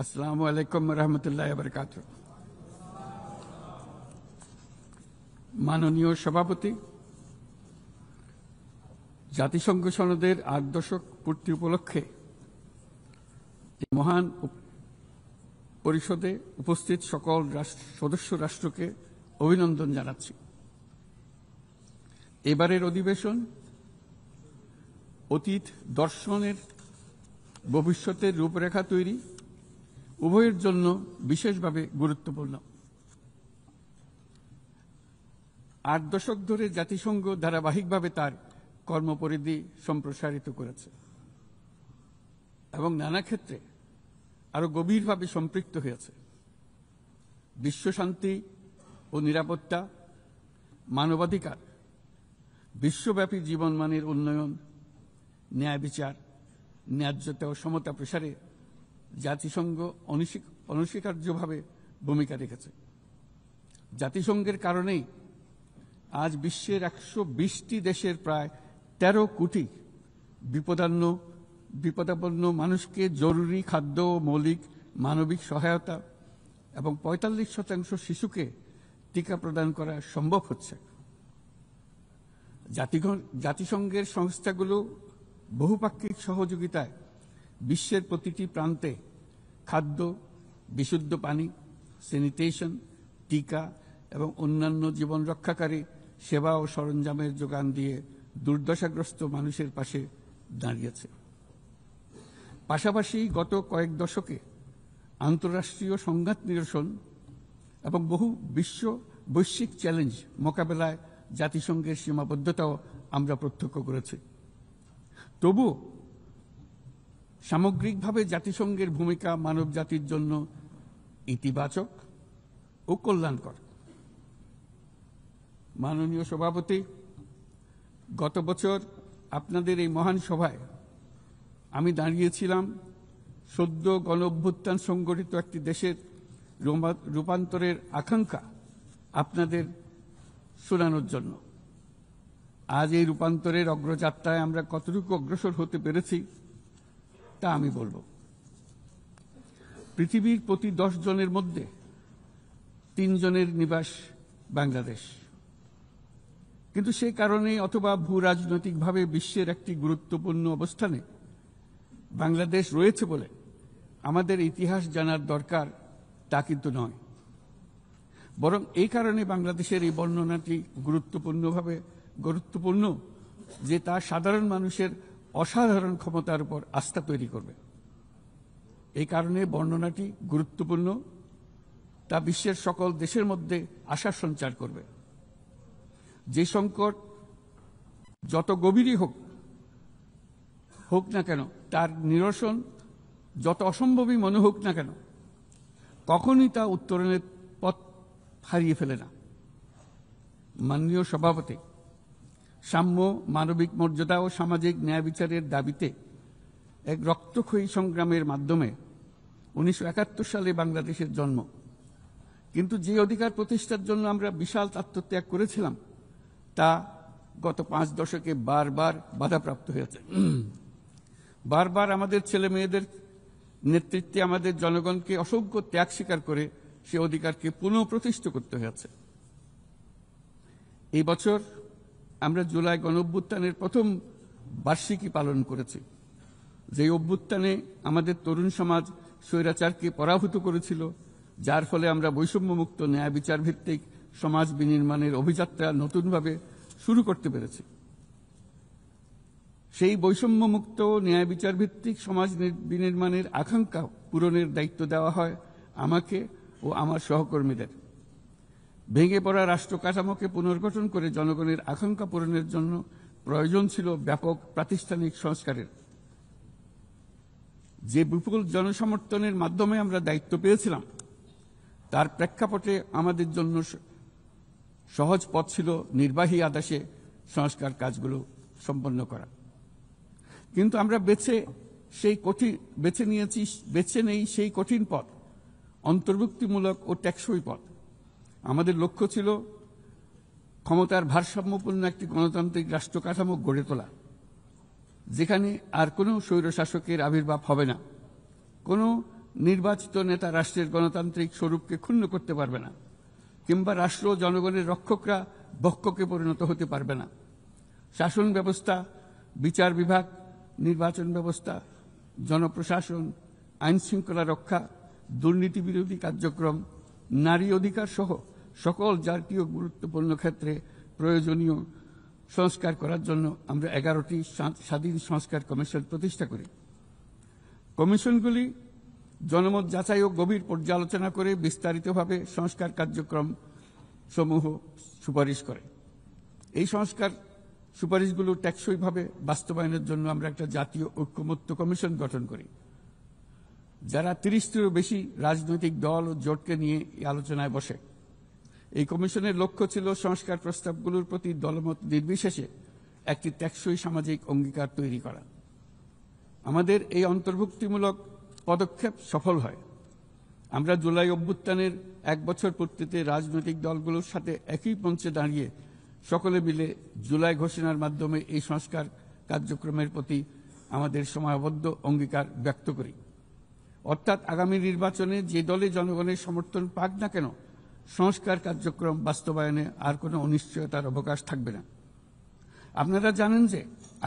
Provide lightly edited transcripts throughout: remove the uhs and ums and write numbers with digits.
আসসালামু আলাইকুম রহমতুল্লাহ বরকাত। মাননীয় সভাপতি, জাতিসংঘ সনদের ৮ দশক পূর্তি উপলক্ষে মহান পরিষদে উপস্থিত সকল সদস্য রাষ্ট্রকে অভিনন্দন জানাচ্ছি। এবারের অধিবেশন অতীত দর্শনের ভবিষ্যতের রূপরেখা তৈরি উভয়ের জন্য বিশেষভাবে গুরুত্বপূর্ণ। ৮ দশক ধরে জাতিসংঘ ধারাবাহিকভাবে তার কর্মপরিধি সম্প্রসারিত করেছে এবং নানা ক্ষেত্রে আরো গভীরভাবে সম্পৃক্ত হয়েছে। বিশ্বশান্তি ও নিরাপত্তা, মানবাধিকার, বিশ্বব্যাপী জীবনমানের উন্নয়ন, ন্যায় বিচার, ন্যায্যতা ও সমতা প্রসারে জাতিসংঘ অনস্বীকার্যভাবে ভূমিকা রেখেছে। জাতিসংঘের কারণেই আজ বিশ্বের ১২০টি দেশের প্রায় ১৩ কোটি বিপদাপন্ন মানুষকে জরুরি খাদ্য ও মৌলিক মানবিক সহায়তা এবং ৪৫% শিশুকে টিকা প্রদান করা সম্ভব হচ্ছে। জাতিসংঘের সংস্থাগুলো বহুপাক্ষিক সহযোগিতায় বিশ্বের প্রতিটি প্রান্তে খাদ্য, বিশুদ্ধ পানি, স্যানিটেশন, টিকা এবং অন্যান্য জীবন রক্ষাকারী সেবা ও সরঞ্জামের যোগান দিয়ে দুর্দশাগ্রস্ত মানুষের পাশে দাঁড়িয়েছে। পাশাপাশি গত কয়েক দশকে আন্তঃরাষ্ট্রীয় সংঘাত নিরসন এবং বহু বৈশ্বিক চ্যালেঞ্জ মোকাবেলায় জাতিসংঘের সীমাবদ্ধতাও আমরা প্রত্যক্ষ করেছি। তবুও সামগ্রিকভাবে জাতিসংঘের ভূমিকা মানবজাতির জন্য ইতিবাচক ও কল্যাণকর। মাননীয় সভাপতি, গত বছর আপনাদের এই মহান সভায় আমি দাঁড়িয়েছিলাম সদ্য গণঅভ্যুত্থান সংগঠিত একটি দেশের রূপান্তরের আকাঙ্ক্ষা আপনাদের শোনানোর জন্য। আজ এই রূপান্তরের অগ্রযাত্রায় আমরা কতটুকু অগ্রসর হতে পেরেছি তা আমি বলব। পৃথিবীর প্রতি 10 জনের মধ্যে 3 জনের নিবাস বাংলাদেশ, কিন্তু সেই কারণে অথবা ভূ রাজনৈতিকভাবে বিশ্বের একটি গুরুত্বপূর্ণ অবস্থানে বাংলাদেশ রয়েছে বলে আমাদের ইতিহাস জানার দরকার তা কিন্তু নয়, বরং এই কারণে বাংলাদেশের এই বর্ণনাটি গুরুত্বপূর্ণ যে তা সাধারণ মানুষের অসাধারণ ক্ষমতার উপর আস্থা তৈরি করবে। এই কারণে বর্ণনাটি গুরুত্বপূর্ণ, তা বিশ্বের সকল দেশের মধ্যে আশার সঞ্চার করবে। যে সংকট যত গভীরই হোক না কেন, তার নিরসন যত অসম্ভবই মনে হোক না কেন, কখনই তা উত্তরণের পথ হারিয়ে ফেলে না। মাননীয় সভাপতি, সাম্য, মানবিক মর্যাদা ও সামাজিক ন্যায় বিচারের দাবিতে এক রক্তক্ষয়ী সংগ্রামের মাধ্যমে ১৯৭১ সালে বাংলাদেশের জন্ম। কিন্তু যে অধিকার প্রতিষ্ঠার জন্য আমরা বিশাল আত্মত্যাগ করেছিলাম তা গত 5 দশকে বারবার বাধাপ্রাপ্ত হয়েছে। বারবার আমাদের ছেলে মেয়েদের নেতৃত্বে আমাদের জনগণকে অসংখ্য ত্যাগ স্বীকার করে সে অধিকারকে পুনঃপ্রতিষ্ঠা করতে হয়েছে। এই বছর আমরা জুলাই গণঅভ্যুত্থানের প্রথম বার্ষিকী পালন করেছি, যে অভ্যুত্থানে আমাদের তরুণ সমাজ স্বৈরাচারকে পরাভূত করেছিল, যার ফলে আমরা বৈষম্যমুক্ত ন্যায় বিচার ভিত্তিক সমাজ বিনির্মাণের অভিযাত্রা নতুনভাবে শুরু করতে পেরেছি। সেই বৈষম্যমুক্ত ন্যায় বিচার ভিত্তিক সমাজ বিনির্মাণের আকাঙ্ক্ষা পূরণের দায়িত্ব দেওয়া হয় আমাকে ও আমার সহকর্মীদের। ভেঙে পড়া রাষ্ট্র কাঠামোকে পুনর্গঠন করে জনগণের আকাঙ্ক্ষা পূরণের জন্য প্রয়োজন ছিল ব্যাপক প্রাতিষ্ঠানিক সংস্কারের। যে বিপুল জনসমর্থনের মাধ্যমে আমরা দায়িত্ব পেয়েছিলাম, তার প্রেক্ষাপটে আমাদের জন্য সহজ পথ ছিল নির্বাহী আদেশে সংস্কার কাজগুলো সম্পন্ন করা। কিন্তু আমরা বেছে নেই সেই কঠিন পথ, অন্তর্ভুক্তিমূলক ও টেকসই পথ। আমাদের লক্ষ্য ছিল ক্ষমতার ভারসাম্যপূর্ণ একটি গণতান্ত্রিক রাষ্ট্র কাঠামো গড়ে তোলা, যেখানে আর কোনো স্বৈরশাসকের আবির্ভাব হবে না, কোনো নির্বাচিত নেতা রাষ্ট্রের গণতান্ত্রিক স্বরূপকে ক্ষুণ্ণ করতে পারবে না, কিংবা রাষ্ট্র জনগণের রক্ষকরা ভক্ষকে পরিণত হতে পারবে না। শাসন ব্যবস্থা, বিচার বিভাগ, নির্বাচন ব্যবস্থা, জনপ্রশাসন, আইন শৃঙ্খলা রক্ষা, দুর্নীতি বিরোধী কার্যক্রম, নারী অধিকার সহ সকল জাতীয় গুরুত্বপূর্ণ ক্ষেত্রে প্রয়োজনীয় সংস্কার করার জন্য আমরা 11টি স্বাধীন সংস্কার কমিশন প্রতিষ্ঠা করি। কমিশনগুলি জনমত যাচাই ও গভীর পর্যালোচনা করে বিস্তারিতভাবে সংস্কার কার্যক্রম সমূহ সুপারিশ করে। এই সংস্কার সুপারিশগুলো টেকসইভাবে বাস্তবায়নের জন্য আমরা একটা জাতীয় ঐক্যমত্য কমিশন গঠন করি, যারা 30টিরও বেশি রাজনৈতিক দল ও জোটকে নিয়ে এই আলোচনায় বসে। এই কমিশনের লক্ষ্য ছিল সংস্কার প্রস্তাবগুলোর প্রতি দলমত নির্বিশেষে একটি টেকসই সামাজিক অঙ্গীকার তৈরি করা। আমাদের এই অন্তর্ভুক্তিমূলক পদক্ষেপ সফল হয়। আমরা জুলাই অভ্যুত্থানের 1 বছর পূর্তিতে রাজনৈতিক দলগুলোর সাথে একই মঞ্চে দাঁড়িয়ে সকলে মিলে জুলাই ঘোষণার মাধ্যমে এই সংস্কার কার্যক্রমের প্রতি আমাদের সময়বদ্ধ অঙ্গীকার ব্যক্ত করি। অর্থাৎ আগামী নির্বাচনে যে দলে জনগণের সমর্থন পাক না কেন, সংস্কার কার্যক্রম বাস্তবায়নে আর কোনো অনিশ্চয়তার অবকাশ থাকবে না। আপনারা জানেন যে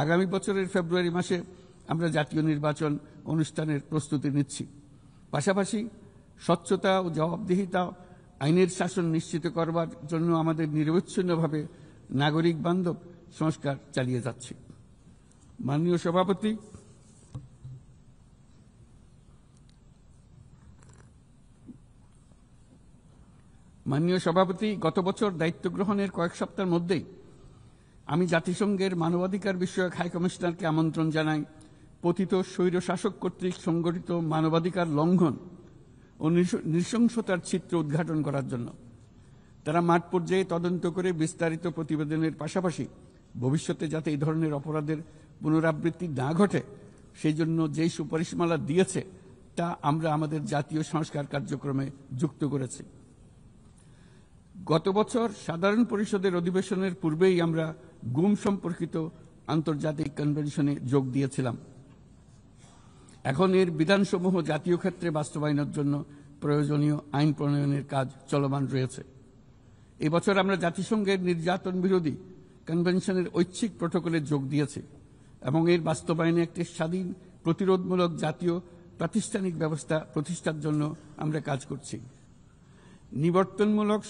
আগামী বছরের ফেব্রুয়ারি মাসে আমরা জাতীয় নির্বাচন অনুষ্ঠানের প্রস্তুতি নিচ্ছি। পাশাপাশি স্বচ্ছতা ও জবাবদিহিতা, আইনের শাসন নিশ্চিত করবার জন্য আমাদের নিরবচ্ছিন্নভাবে নাগরিক বান্ধব সংস্কার চালিয়ে যাচ্ছি। মাননীয় সভাপতি, গত বছর দায়িত্ব গ্রহণের কয়েক সপ্তাহের মধ্যেই আমি জাতিসংঘের মানবাধিকার বিষয়ক হাই কমিশনারকে আমন্ত্রণ জানাই পতিত স্বৈরশাসক কর্তৃক সংগঠিত মানবাধিকার লঙ্ঘন ও নৃশংসতার চিত্র উদ্ঘাটন করার জন্য। তারা মাঠ পর্যায়ে তদন্ত করে বিস্তারিত প্রতিবেদনের পাশাপাশি ভবিষ্যতে যাতে এই ধরনের অপরাধের পুনরাবৃত্তি না ঘটে সেই জন্য যেই সুপারিশমালা দিয়েছে তা আমরা আমাদের জাতীয় সংস্কার কার্যক্রমে যুক্ত করেছি। গত বছর সাধারণ পরিষদের অধিবেশনের পূর্বেই আমরা গুম সম্পর্কিত আন্তর্জাতিক কনভেনশনে যোগ দিয়েছিলাম। এখন এর বিধানসমূহ জাতীয় ক্ষেত্রে বাস্তবায়নের জন্য প্রয়োজনীয় আইন প্রণয়নের কাজ চলমান রয়েছে। এবছর আমরা জাতিসংঘের নির্যাতন বিরোধী কনভেনশনের ঐচ্ছিক প্রটোকলে যোগ দিয়েছি এবং এর বাস্তবায়নে একটি স্বাধীন প্রতিরোধমূলক জাতীয় প্রাতিষ্ঠানিক ব্যবস্থা প্রতিষ্ঠার জন্য আমরা কাজ করছি। নিবর্তনমূলক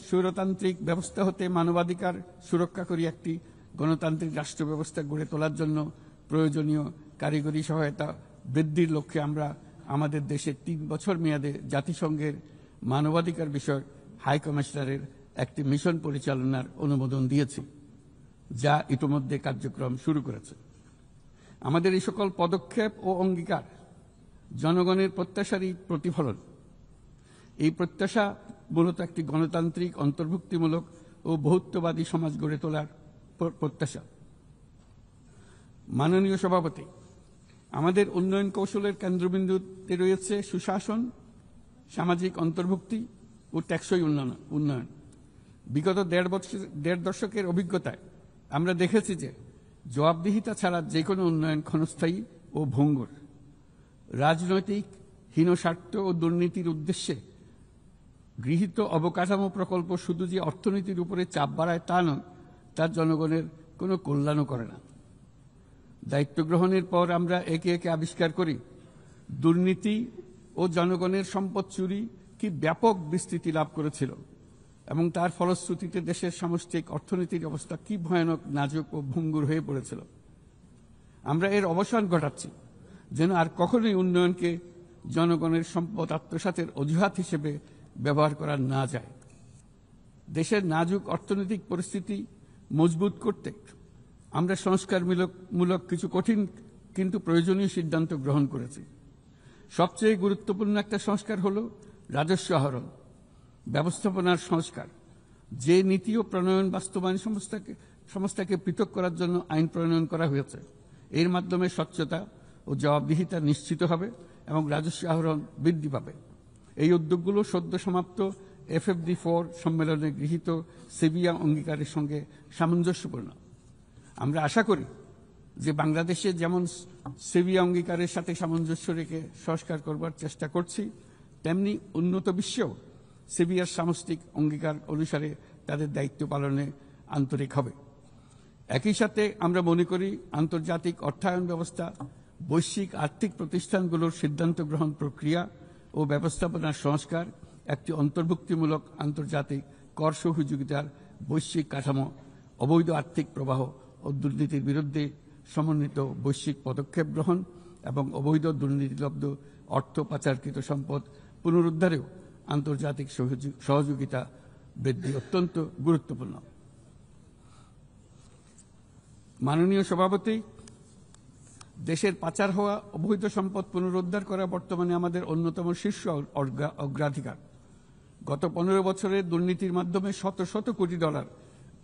স্বৈরতান্ত্রিক ব্যবস্থা হতে মানবাধিকার সুরক্ষাকারী একটি গণতান্ত্রিক রাষ্ট্র ব্যবস্থা গড়ে তোলার জন্য প্রয়োজনীয় কারিগরি সহায়তা বৃদ্ধির লক্ষ্যে আমরা আমাদের দেশে 3 বছর মেয়াদে জাতিসংঘের মানবাধিকার বিষয়ক হাই কমিশনারের একটি মিশন পরিচালনার অনুমোদন দিয়েছি, যা ইতিমধ্যে কার্যক্রম শুরু করেছে। আমাদের এই সকল পদক্ষেপ ও অঙ্গীকার জনগণের প্রত্যাশারই প্রতিফলন। এই প্রত্যাশা মূলত একটি গণতান্ত্রিক, অন্তর্ভুক্তিমূলক ও বহুত্ববাদী সমাজ গড়ে তোলার প্রত্যাশা। মাননীয় সভাপতি, আমাদের উন্নয়ন কৌশলের কেন্দ্রবিন্দুতে রয়েছে সুশাসন, সামাজিক অন্তর্ভুক্তি ও টেকসই উন্নয়ন। বিগত 1.5 দশকের অভিজ্ঞতায় আমরা দেখেছি যে জবাবদিহিতা ছাড়া যে কোনো উন্নয়ন ক্ষণস্থায়ী ও ভঙ্গুর। রাজনৈতিক হীনস্বার্থ ও দুর্নীতির উদ্দেশ্যে গৃহীত অবকাঠামো প্রকল্প শুধু যে অর্থনীতির উপরে চাপ বাড়ায় তা নয়, তার জনগণের কোনো কল্যাণও করে না। দায়িত্ব গ্রহণের পর আমরা একে একে আবিষ্কার করি দুর্নীতি ও জনগণের সম্পদ চুরি কি ব্যাপক বিস্তৃতি লাভ করেছিল এবং তার ফলশ্রুতিতে দেশের সামষ্টিক অর্থনীতির অবস্থা কি ভয়ানক, নাজুক ও ভঙ্গুর হয়ে পড়েছিল। আমরা এর অবসান ঘটাচ্ছি যেন আর কখনোই উন্নয়নকে জনগণের সম্পদ আত্মসাতের অজুহাত হিসেবে ব্যবহার করা না যায়। দেশের নাজুক অর্থনৈতিক পরিস্থিতি মজবুত করতে আমরা সংস্কারমূলক কিছু কঠিন কিন্তু প্রয়োজনীয় সিদ্ধান্ত গ্রহণ করেছি। সবচেয়ে গুরুত্বপূর্ণ একটা সংস্কার হলো রাজস্ব আহরণ ব্যবস্থাপনার সংস্কার। যে নীতি ও প্রণয়ন বাস্তবায়ন সংস্থাকে পৃথক করার জন্য আইন প্রণয়ন করা হয়েছে, এর মাধ্যমে স্বচ্ছতা ও জবাবদিহিতা নিশ্চিত হবে এবং রাজস্ব আহরণ বৃদ্ধি পাবে। এই উদ্যোগগুলো সদ্য সমাপ্ত FFD4 সম্মেলনে গৃহীত সেভিয়া অঙ্গীকারের সঙ্গে সামঞ্জস্যপূর্ণ। আমরা আশা করি যে বাংলাদেশে যেমন সেভিয়া অঙ্গীকারের সাথে সামঞ্জস্য রেখে সংস্কার করবার চেষ্টা করছি, তেমনি উন্নত বিশ্বেও সেভিয়ার সামষ্টিক অঙ্গীকার অনুসারে তাদের দায়িত্ব পালনে আন্তরিক হবে। একই সাথে আমরা মনে করি আন্তর্জাতিক অর্থায়ন ব্যবস্থা, বৈশ্বিক আর্থিক প্রতিষ্ঠানগুলোর সিদ্ধান্ত গ্রহণ প্রক্রিয়া ও ব্যবস্থাপনার সংস্কার, একটি অন্তর্ভুক্তিমূলক আন্তর্জাতিক কর সহযোগিতার বৈশ্বিক কাঠামো, অবৈধ আর্থিক প্রবাহ ও দুর্নীতির বিরুদ্ধে সমন্বিত বৈশ্বিক পদক্ষেপ গ্রহণ এবং অবৈধ দুর্নীতিলব্ধ অর্থ পাচারকৃত সম্পদ পুনরুদ্ধারেও আন্তর্জাতিক সহযোগিতা বৃদ্ধি অত্যন্ত গুরুত্বপূর্ণ। মাননীয় সভাপতি, দেশের পাচার হওয়া অবৈধ সম্পদ পুনরুদ্ধার করা বর্তমানে আমাদের অন্যতম শীর্ষ অগ্রাধিকার। গত 15 বছরের দুর্নীতির মাধ্যমে শত শত কোটি ডলার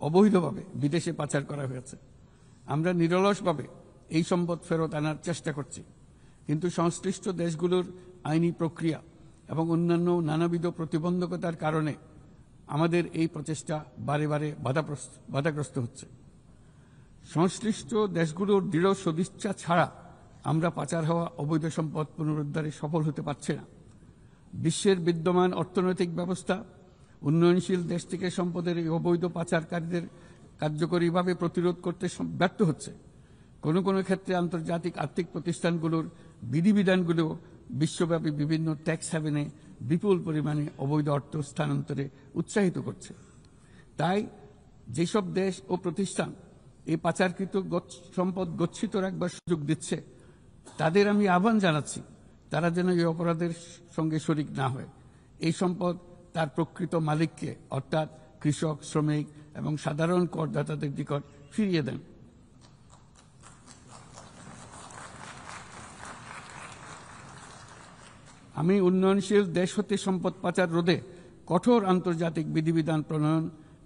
অবৈধভাবে বিদেশে পাচার করা হয়েছে। আমরা নিরলসভাবে এই সম্পদ ফেরত আনার চেষ্টা করছি, কিন্তু সংশ্লিষ্ট দেশগুলোর আইনি প্রক্রিয়া এবং অন্যান্য নানাবিধ প্রতিবন্ধকতার কারণে আমাদের এই প্রচেষ্টা বারে বারে বাধাগ্রস্ত হচ্ছে। সংশ্লিষ্ট দেশগুলোর দৃঢ় সদিচ্ছা ছাড়া আমরা পাচার হওয়া অবৈধ সম্পদ পুনরুদ্ধারে সফল হতে পারছি না। বিশ্বের বিদ্যমান অর্থনৈতিক ব্যবস্থা উন্নয়নশীল দেশ থেকে সম্পদের এই অবৈধ পাচারকারীদের কার্যকরীভাবে প্রতিরোধ করতে ব্যর্থ হচ্ছে। কোনো কোনো ক্ষেত্রে আন্তর্জাতিক আর্থিক প্রতিষ্ঠানগুলোর বিধিবিধানগুলো বিশ্বব্যাপী বিভিন্ন ট্যাক্স হ্যাভেনে বিপুল পরিমাণে অবৈধ অর্থ স্থানান্তরে উৎসাহিত করছে। তাই যেসব দেশ ও প্রতিষ্ঠান এই পাচারকৃত সম্পদ গচ্ছিত রাখবার সুযোগ দিচ্ছে, তাদের আমি আহ্বান জানাচ্ছি তারা যেন এই অপরাধের সঙ্গে শরিক না হয়। এই সম্পদ তার প্রকৃত মালিককে অর্থাৎ কৃষক, শ্রমিক এবং সাধারণ করদাতাদের নিকট ফিরিয়ে দেন। আমি উন্নয়নশীল দেশ হতে সম্পদ পাচার রোধে কঠোর আন্তর্জাতিক বিধিবিধান প্রণয়ন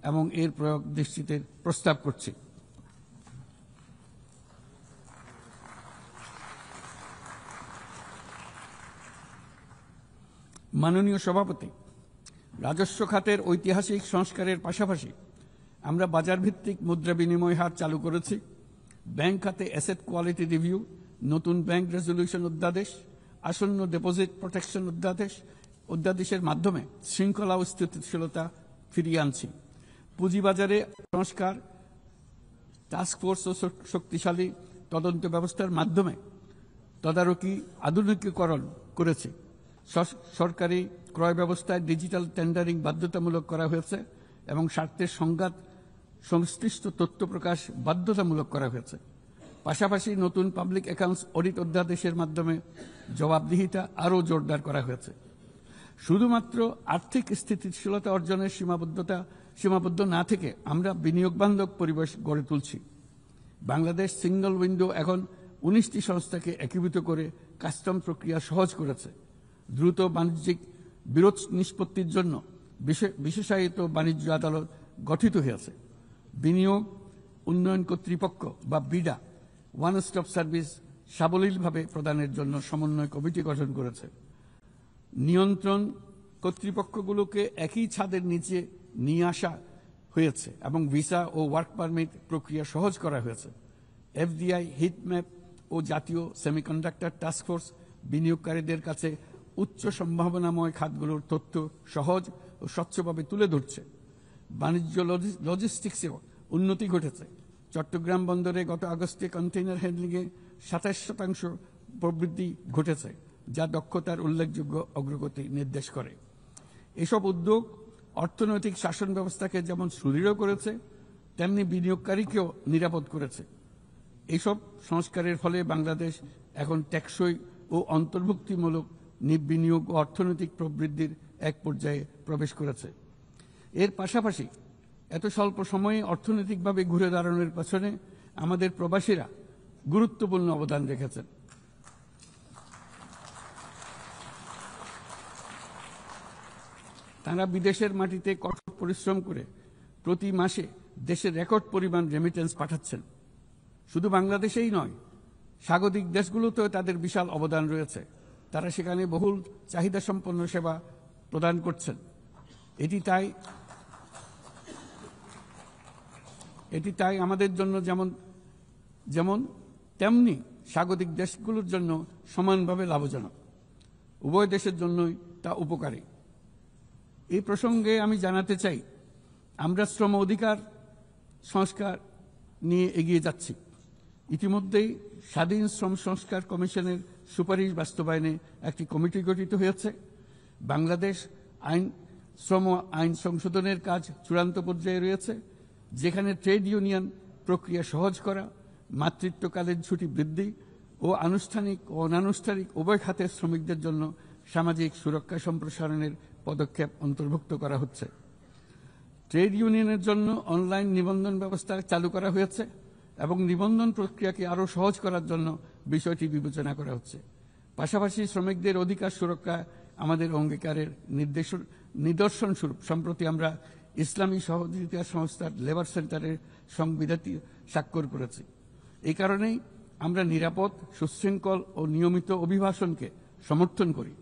এবং এর প্রয়োগ নিশ্চিতের প্রস্তাব করছি। মাননীয় সভাপতি, রাজস্ব খাতের ঐতিহাসিক সংস্কারের পাশাপাশি আমরা বাজারভিত্তিক মুদ্রা বিনিময় হার চালু করেছি। ব্যাংক খাতে অ্যাসেট কোয়ালিটি রিভিউ, নতুন ব্যাংক রেজলিউশন অধ্যাদেশ, আসন্ন ডিপোজিট প্রোটেকশন অধ্যাদেশের মাধ্যমে শৃঙ্খলা ও স্থিতিশীলতা ফিরিয়ে আনছি। পুঁজিবাজারে সংস্কার, টাস্কফোর্স ও শক্তিশালী তদন্ত ব্যবস্থার মাধ্যমে তদারকি আধুনিকীকরণ করেছে। সরকারি ক্রয় ব্যবস্থায় ডিজিটাল টেন্ডারিং বাধ্যতামূলক করা হয়েছে এবং স্বার্থের সংঘাত সংশ্লিষ্ট তথ্য প্রকাশ বাধ্যতামূলক করা হয়েছে। পাশাপাশি নতুন পাবলিক অ্যাকাউন্টস অডিট অধ্যাদেশের মাধ্যমে জবাবদিহিতা আরও জোরদার করা হয়েছে। শুধুমাত্র আর্থিক স্থিতিশীলতা অর্জনের সীমাবদ্ধ না থেকে আমরা বিনিয়োগ বান্ধব পরিবেশ গড়ে তুলছি। বাংলাদেশ সিঙ্গল উইন্ডো এখন 19টি সংস্থাকে একীভূত করে কাস্টম প্রক্রিয়া সহজ করেছে। দ্রুত বাণিজ্যিক বিরোধ নিষ্পত্তির জন্য বিশেষায়িত বাণিজ্য আদালত গঠিত হয়েছে। বিনিয়োগ উন্নয়ন কর্তৃপক্ষ বা বিডা ওয়ান স্টপ সার্ভিস সাবলীলভাবে প্রদানের জন্য সমন্বয় কমিটি গঠন করেছে। নিয়ন্ত্রণ কর্তৃপক্ষগুলোকে একই ছাদের নিচে নিয়ে আসা হয়েছে এবং ভিসা ও ওয়ার্ক পারমিট প্রক্রিয়া সহজ করা হয়েছে। এফডিআই, হিটম্যাপ ও জাতীয় সেমিকন্ডাক্টর টাস্কফোর্স বিনিয়োগকারীদের কাছে উচ্চ সম্ভাবনাময় খাতগুলোর তথ্য সহজ ও স্বচ্ছভাবে তুলে ধরছে। বাণিজ্য লজিস্টিক্সেও উন্নতি ঘটেছে। চট্টগ্রাম বন্দরে গত আগস্টে কন্টেইনার হ্যান্ডলিংয়ে 27% প্রবৃদ্ধি ঘটেছে, যা দক্ষতার উল্লেখযোগ্য অগ্রগতি নির্দেশ করে। এসব উদ্যোগ অর্থনৈতিক শাসন ব্যবস্থাকে যেমন সুদৃঢ় করেছে, তেমনি বিনিয়োগকারীকেও নিরাপদ করেছে। এইসব সংস্কারের ফলে বাংলাদেশ এখন টেকসই ও অন্তর্ভুক্তিমূলক বিনিয়োগ ও অর্থনৈতিক প্রবৃদ্ধির এক পর্যায়ে প্রবেশ করেছে। এর পাশাপাশি এত স্বল্প সময়ে অর্থনৈতিকভাবে ঘুরে দাঁড়ানোর পেছনে আমাদের প্রবাসীরা গুরুত্বপূর্ণ অবদান রেখেছেন। তারা বিদেশের মাটিতে কঠোর পরিশ্রম করে প্রতি মাসে দেশের রেকর্ড পরিমাণ রেমিটেন্স পাঠাচ্ছেন। শুধু বাংলাদেশেই নয়, স্বাগতিক দেশগুলোতেও তাদের বিশাল অবদান রয়েছে। তারা সেখানে বহুল চাহিদা সম্পন্ন সেবা প্রদান করছেন। এটি তাই আমাদের জন্য যেমন তেমনি স্বাগতিক দেশগুলোর জন্য সমানভাবে লাভজনক। উভয় দেশের জন্যই তা উপকারী। এই প্রসঙ্গে আমি জানাতে চাই, আমরা শ্রম অধিকার সংস্কার নিয়ে এগিয়ে যাচ্ছি। ইতিমধ্যেই স্বাধীন শ্রম সংস্কার কমিশনের সুপারিশ বাস্তবায়নে একটি কমিটি গঠিত হয়েছে। বাংলাদেশ শ্রম আইন সংশোধনের কাজ চূড়ান্ত পর্যায়ে রয়েছে, যেখানে ট্রেড ইউনিয়ন প্রক্রিয়া সহজ করা, মাতৃত্বকালীন ছুটি বৃদ্ধি ও আনুষ্ঠানিক ও অনানুষ্ঠানিক উভয় খাতের শ্রমিকদের জন্য সামাজিক সুরক্ষা সম্প্রসারণের পদক্ষেপ অন্তর্ভুক্ত করা হচ্ছে। ট্রেড ইউনিয়নের জন্য অনলাইন নিবন্ধন ব্যবস্থা চালু করা হয়েছে এবং নিবন্ধন প্রক্রিয়াকে আরও সহজ করার জন্য বিষয়টি বিবেচনা করা হচ্ছে। পাশাপাশি শ্রমিকদের অধিকার সুরক্ষা আমাদের অঙ্গীকারের নিদর্শন স্বরূপ সম্প্রতি আমরা ইসলামী সহযোগিতা সংস্থার লেবার সেন্টারের সংবিধানটি স্বাক্ষর করেছি। এই কারণেই আমরা নিরাপদ, সুশৃঙ্খল ও নিয়মিত অভিবাসনকে সমর্থন করি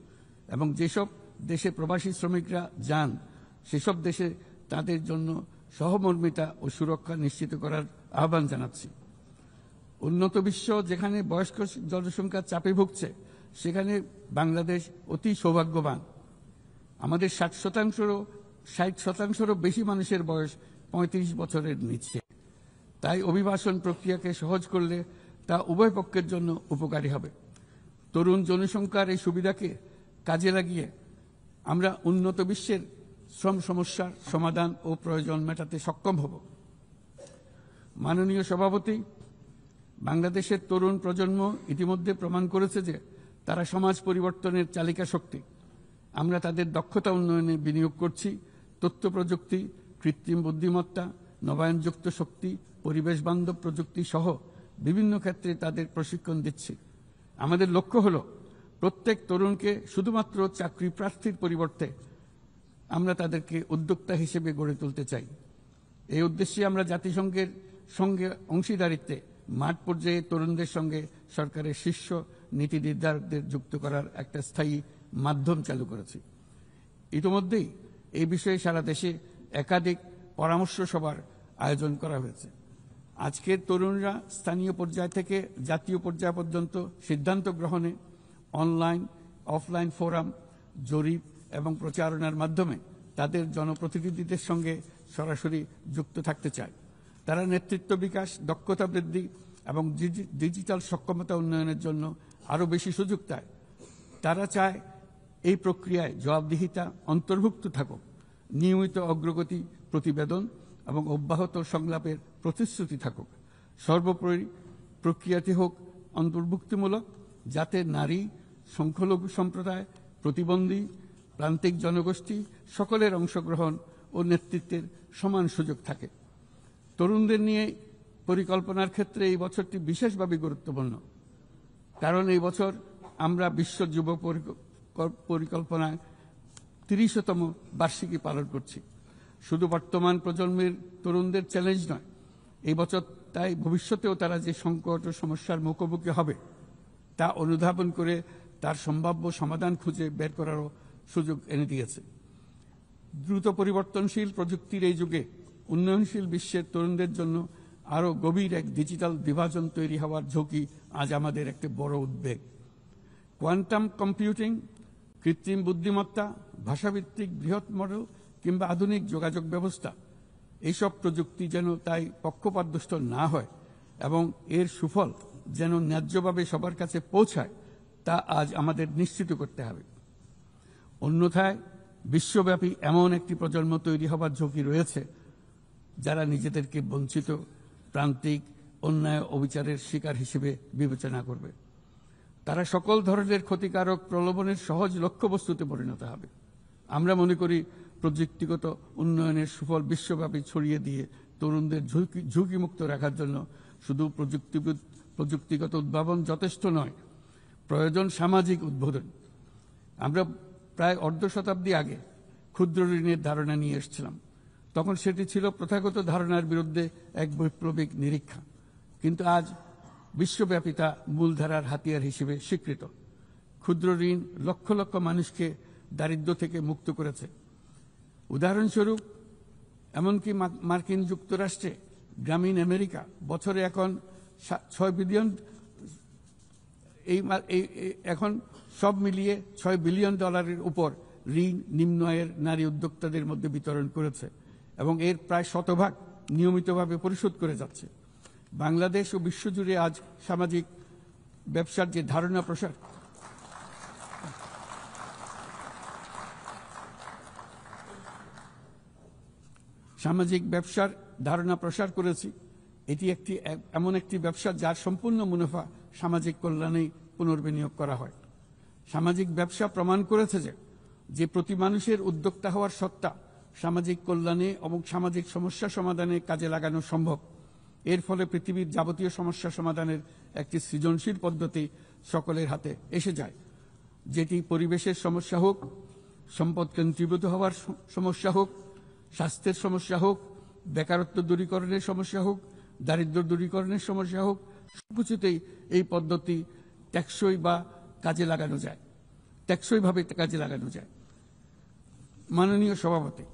এবং যেসব দেশে প্রবাসী শ্রমিকরা যান সেসব দেশে তাদের জন্য সহমর্মিতা ও সুরক্ষা নিশ্চিত করার আহ্বান জানাচ্ছি। উন্নত বিশ্ব যেখানে বয়স্ক জনসংখ্যার চাপে ভুগছে, সেখানে বাংলাদেশ অতি সৌভাগ্যবান। আমাদের 60% বেশি মানুষের বয়স 35 বছরের নিচে। তাই অভিবাসন প্রক্রিয়াকে সহজ করলে তা উভয় পক্ষের জন্য উপকারী হবে। তরুণ জনসংখ্যার এই সুবিধাকে কাজে লাগিয়ে আমরা উন্নত বিশ্বের শ্রম সমস্যার সমাধান ও প্রয়োজন মেটাতে সক্ষম হব। মাননীয় সভাপতি, বাংলাদেশের তরুণ প্রজন্ম ইতিমধ্যে প্রমাণ করেছে যে তারা সমাজ পরিবর্তনের চালিকা শক্তি। আমরা তাদের দক্ষতা উন্নয়নে বিনিয়োগ করছি। তথ্য প্রযুক্তি, কৃত্রিম বুদ্ধিমত্তা, নবায়নযুক্ত শক্তি, পরিবেশ বান্ধব প্রযুক্তি সহ বিভিন্ন ক্ষেত্রে তাদের প্রশিক্ষণ দিচ্ছি। আমাদের লক্ষ্য হল প্রত্যেক তরুণকে শুধুমাত্র চাকরি প্রার্থীর পরিবর্তে আমরা তাদেরকে উদ্যোক্তা হিসেবে গড়ে তুলতে চাই। এই উদ্দেশ্যে আমরা জাতিসংঘের সঙ্গে অংশীদারিত্বে মাঠ পর্যায়ে তরুণদের সঙ্গে সরকারের শীর্ষ নীতি নির্ধারকদের যুক্ত করার একটা স্থায়ী মাধ্যম চালু করেছি। ইতিমধ্যেই এই বিষয়ে সারা দেশে একাধিক পরামর্শ সভার আয়োজন করা হয়েছে। আজকের তরুণরা স্থানীয় পর্যায় থেকে জাতীয় পর্যায় পর্যন্ত সিদ্ধান্ত গ্রহণে অনলাইন, অফলাইন ফোরাম, জরিপ এবং প্রচারণার মাধ্যমে তাদের জনপ্রতিনিধিদের সঙ্গে সরাসরি যুক্ত থাকতে চায়। তারা নেতৃত্ব বিকাশ, দক্ষতা বৃদ্ধি এবং ডিজিটাল সক্ষমতা উন্নয়নের জন্য আরও বেশি সুযোগ চায়। তারা চায় এই প্রক্রিয়ায় জবাবদিহিতা অন্তর্ভুক্ত থাকুক, নিয়মিত অগ্রগতি প্রতিবেদন এবং অব্যাহত সংলাপের প্রতিশ্রুতি থাকুক। সর্বোপরি প্রক্রিয়াটি হোক অন্তর্ভুক্তিমূলক, যাতে নারী, সংখ্যালঘু সম্প্রদায়, প্রতিবন্ধী, প্রান্তিক জনগোষ্ঠী সকলের অংশগ্রহণ ও নেতৃত্বের সমান সুযোগ থাকে। তরুণদের নিয়ে পরিকল্পনার ক্ষেত্রে এই বছরটি বিশেষভাবে গুরুত্বপূর্ণ, কারণ এই বছর আমরা বিশ্ব যুব পরিকল্পনায় 30তম বার্ষিকী পালন করছি। শুধু বর্তমান প্রজন্মের তরুণদের চ্যালেঞ্জ নয়, এই বছর তাই ভবিষ্যতেও তারা যে সংকট ও সমস্যার মুখোমুখি হবে তা অনুধাবন করে তার সম্ভাব্য সমাধান খুঁজে বের করারও সুযোগ এনে দিয়েছে। দ্রুত পরিবর্তনশীল প্রযুক্তির এই যুগে উন্নয়নশীল বিশ্বের তরুণদের জন্য আরও গভীর এক ডিজিটাল বিভাজন তৈরি হওয়ার ঝুঁকি আজ আমাদের একটি বড় উদ্বেগ। কোয়ান্টাম কম্পিউটিং, কৃত্রিম বুদ্ধিমত্তা, ভাষাভিত্তিক বৃহৎ মডেল কিংবা আধুনিক যোগাযোগ ব্যবস্থা, এইসব প্রযুক্তি যেন তাই পক্ষপাতদুষ্ট না হয় এবং এর সুফল যেন ন্যায্যভাবে সবার কাছে পৌঁছায়, তা আজ আমাদের নিশ্চিত করতে হবে। অন্যথায় বিশ্বব্যাপী এমন একটি প্রজন্ম তৈরি হবার ঝুঁকি রয়েছে যারা নিজেদেরকে বঞ্চিত, প্রান্তিক, অন্যায় অবিচারের শিকার হিসেবে বিবেচনা করবে। তারা সকল ধরনের ক্ষতিকারক প্রলোভনের সহজ লক্ষ্যবস্তুতে পরিণত হবে। আমরা মনে করি প্রযুক্তিগত উন্নয়নের সুফল বিশ্বব্যাপী ছড়িয়ে দিয়ে তরুণদের ঝুঁকিমুক্ত রাখার জন্য শুধু প্রযুক্তিগত উদ্ভাবন যথেষ্ট নয়, প্রয়োজন সামাজিক উদ্বোধন। আমরা প্রায় অর্ধ শতাব্দী আগে ক্ষুদ্র ঋণের ধারণা নিয়ে এসেছিলাম। তখন সেটি ছিল প্রথাগত ধারণার বিরুদ্ধে এক বৈপ্লবিক নিরীক্ষা, কিন্তু আজ বিশ্বব্যাপী তা মূলধারার হাতিয়ার হিসেবে স্বীকৃত। ক্ষুদ্র ঋণ লক্ষ লক্ষ মানুষকে দারিদ্র্য থেকে মুক্ত করেছে। উদাহরণস্বরূপ এমনকি মার্কিন যুক্তরাষ্ট্রে গ্রামীণ আমেরিকা বছরে এখন $6 বিলিয়ন এখন সব মিলিয়ে $6 বিলিয়ন উপর ঋণ নিম্ন আয়ের নারী উদ্যোক্তাদের মধ্যে বিতরণ করেছে এবং এর প্রায় শতভাগ নিয়মিতভাবে পরিশোধ করে যাচ্ছে। বাংলাদেশ ও বিশ্বজুড়ে আজ সামাজিক ব্যবসার যে ধারণা প্রসার করেছি, এটি এমন একটি ব্যবসা যার সম্পূর্ণ মুনাফা সামাজিক কল্যাণে পুনর্বিনিয়োগ করা হয়। সামাজিক ব্যবসা প্রমাণ করেছে যে প্রতি মানুষের উদ্যোক্তা হওয়ার সত্তা সামাজিক কল্যাণে এবং সামাজিক সমস্যা সমাধানে কাজে লাগানো সম্ভব। এর ফলে পৃথিবীর যাবতীয় সমস্যা সমাধানের একটি সৃজনশীল পদ্ধতি সকলের হাতে এসে যায়, যেটি পরিবেশের সমস্যা হোক, সম্পদ কেন্দ্রীভূত হওয়ার সমস্যা হোক, স্বাস্থ্যের সমস্যা হোক, বেকারত্ব দূরীকরণের সমস্যা হোক, দারিদ্র্য দূরীকরণের সমস্যা হোক, সবকিছুতেই এই পদ্ধতি টেকসইভাবে কাজে লাগানো যায়। মাননীয় সভাপতি,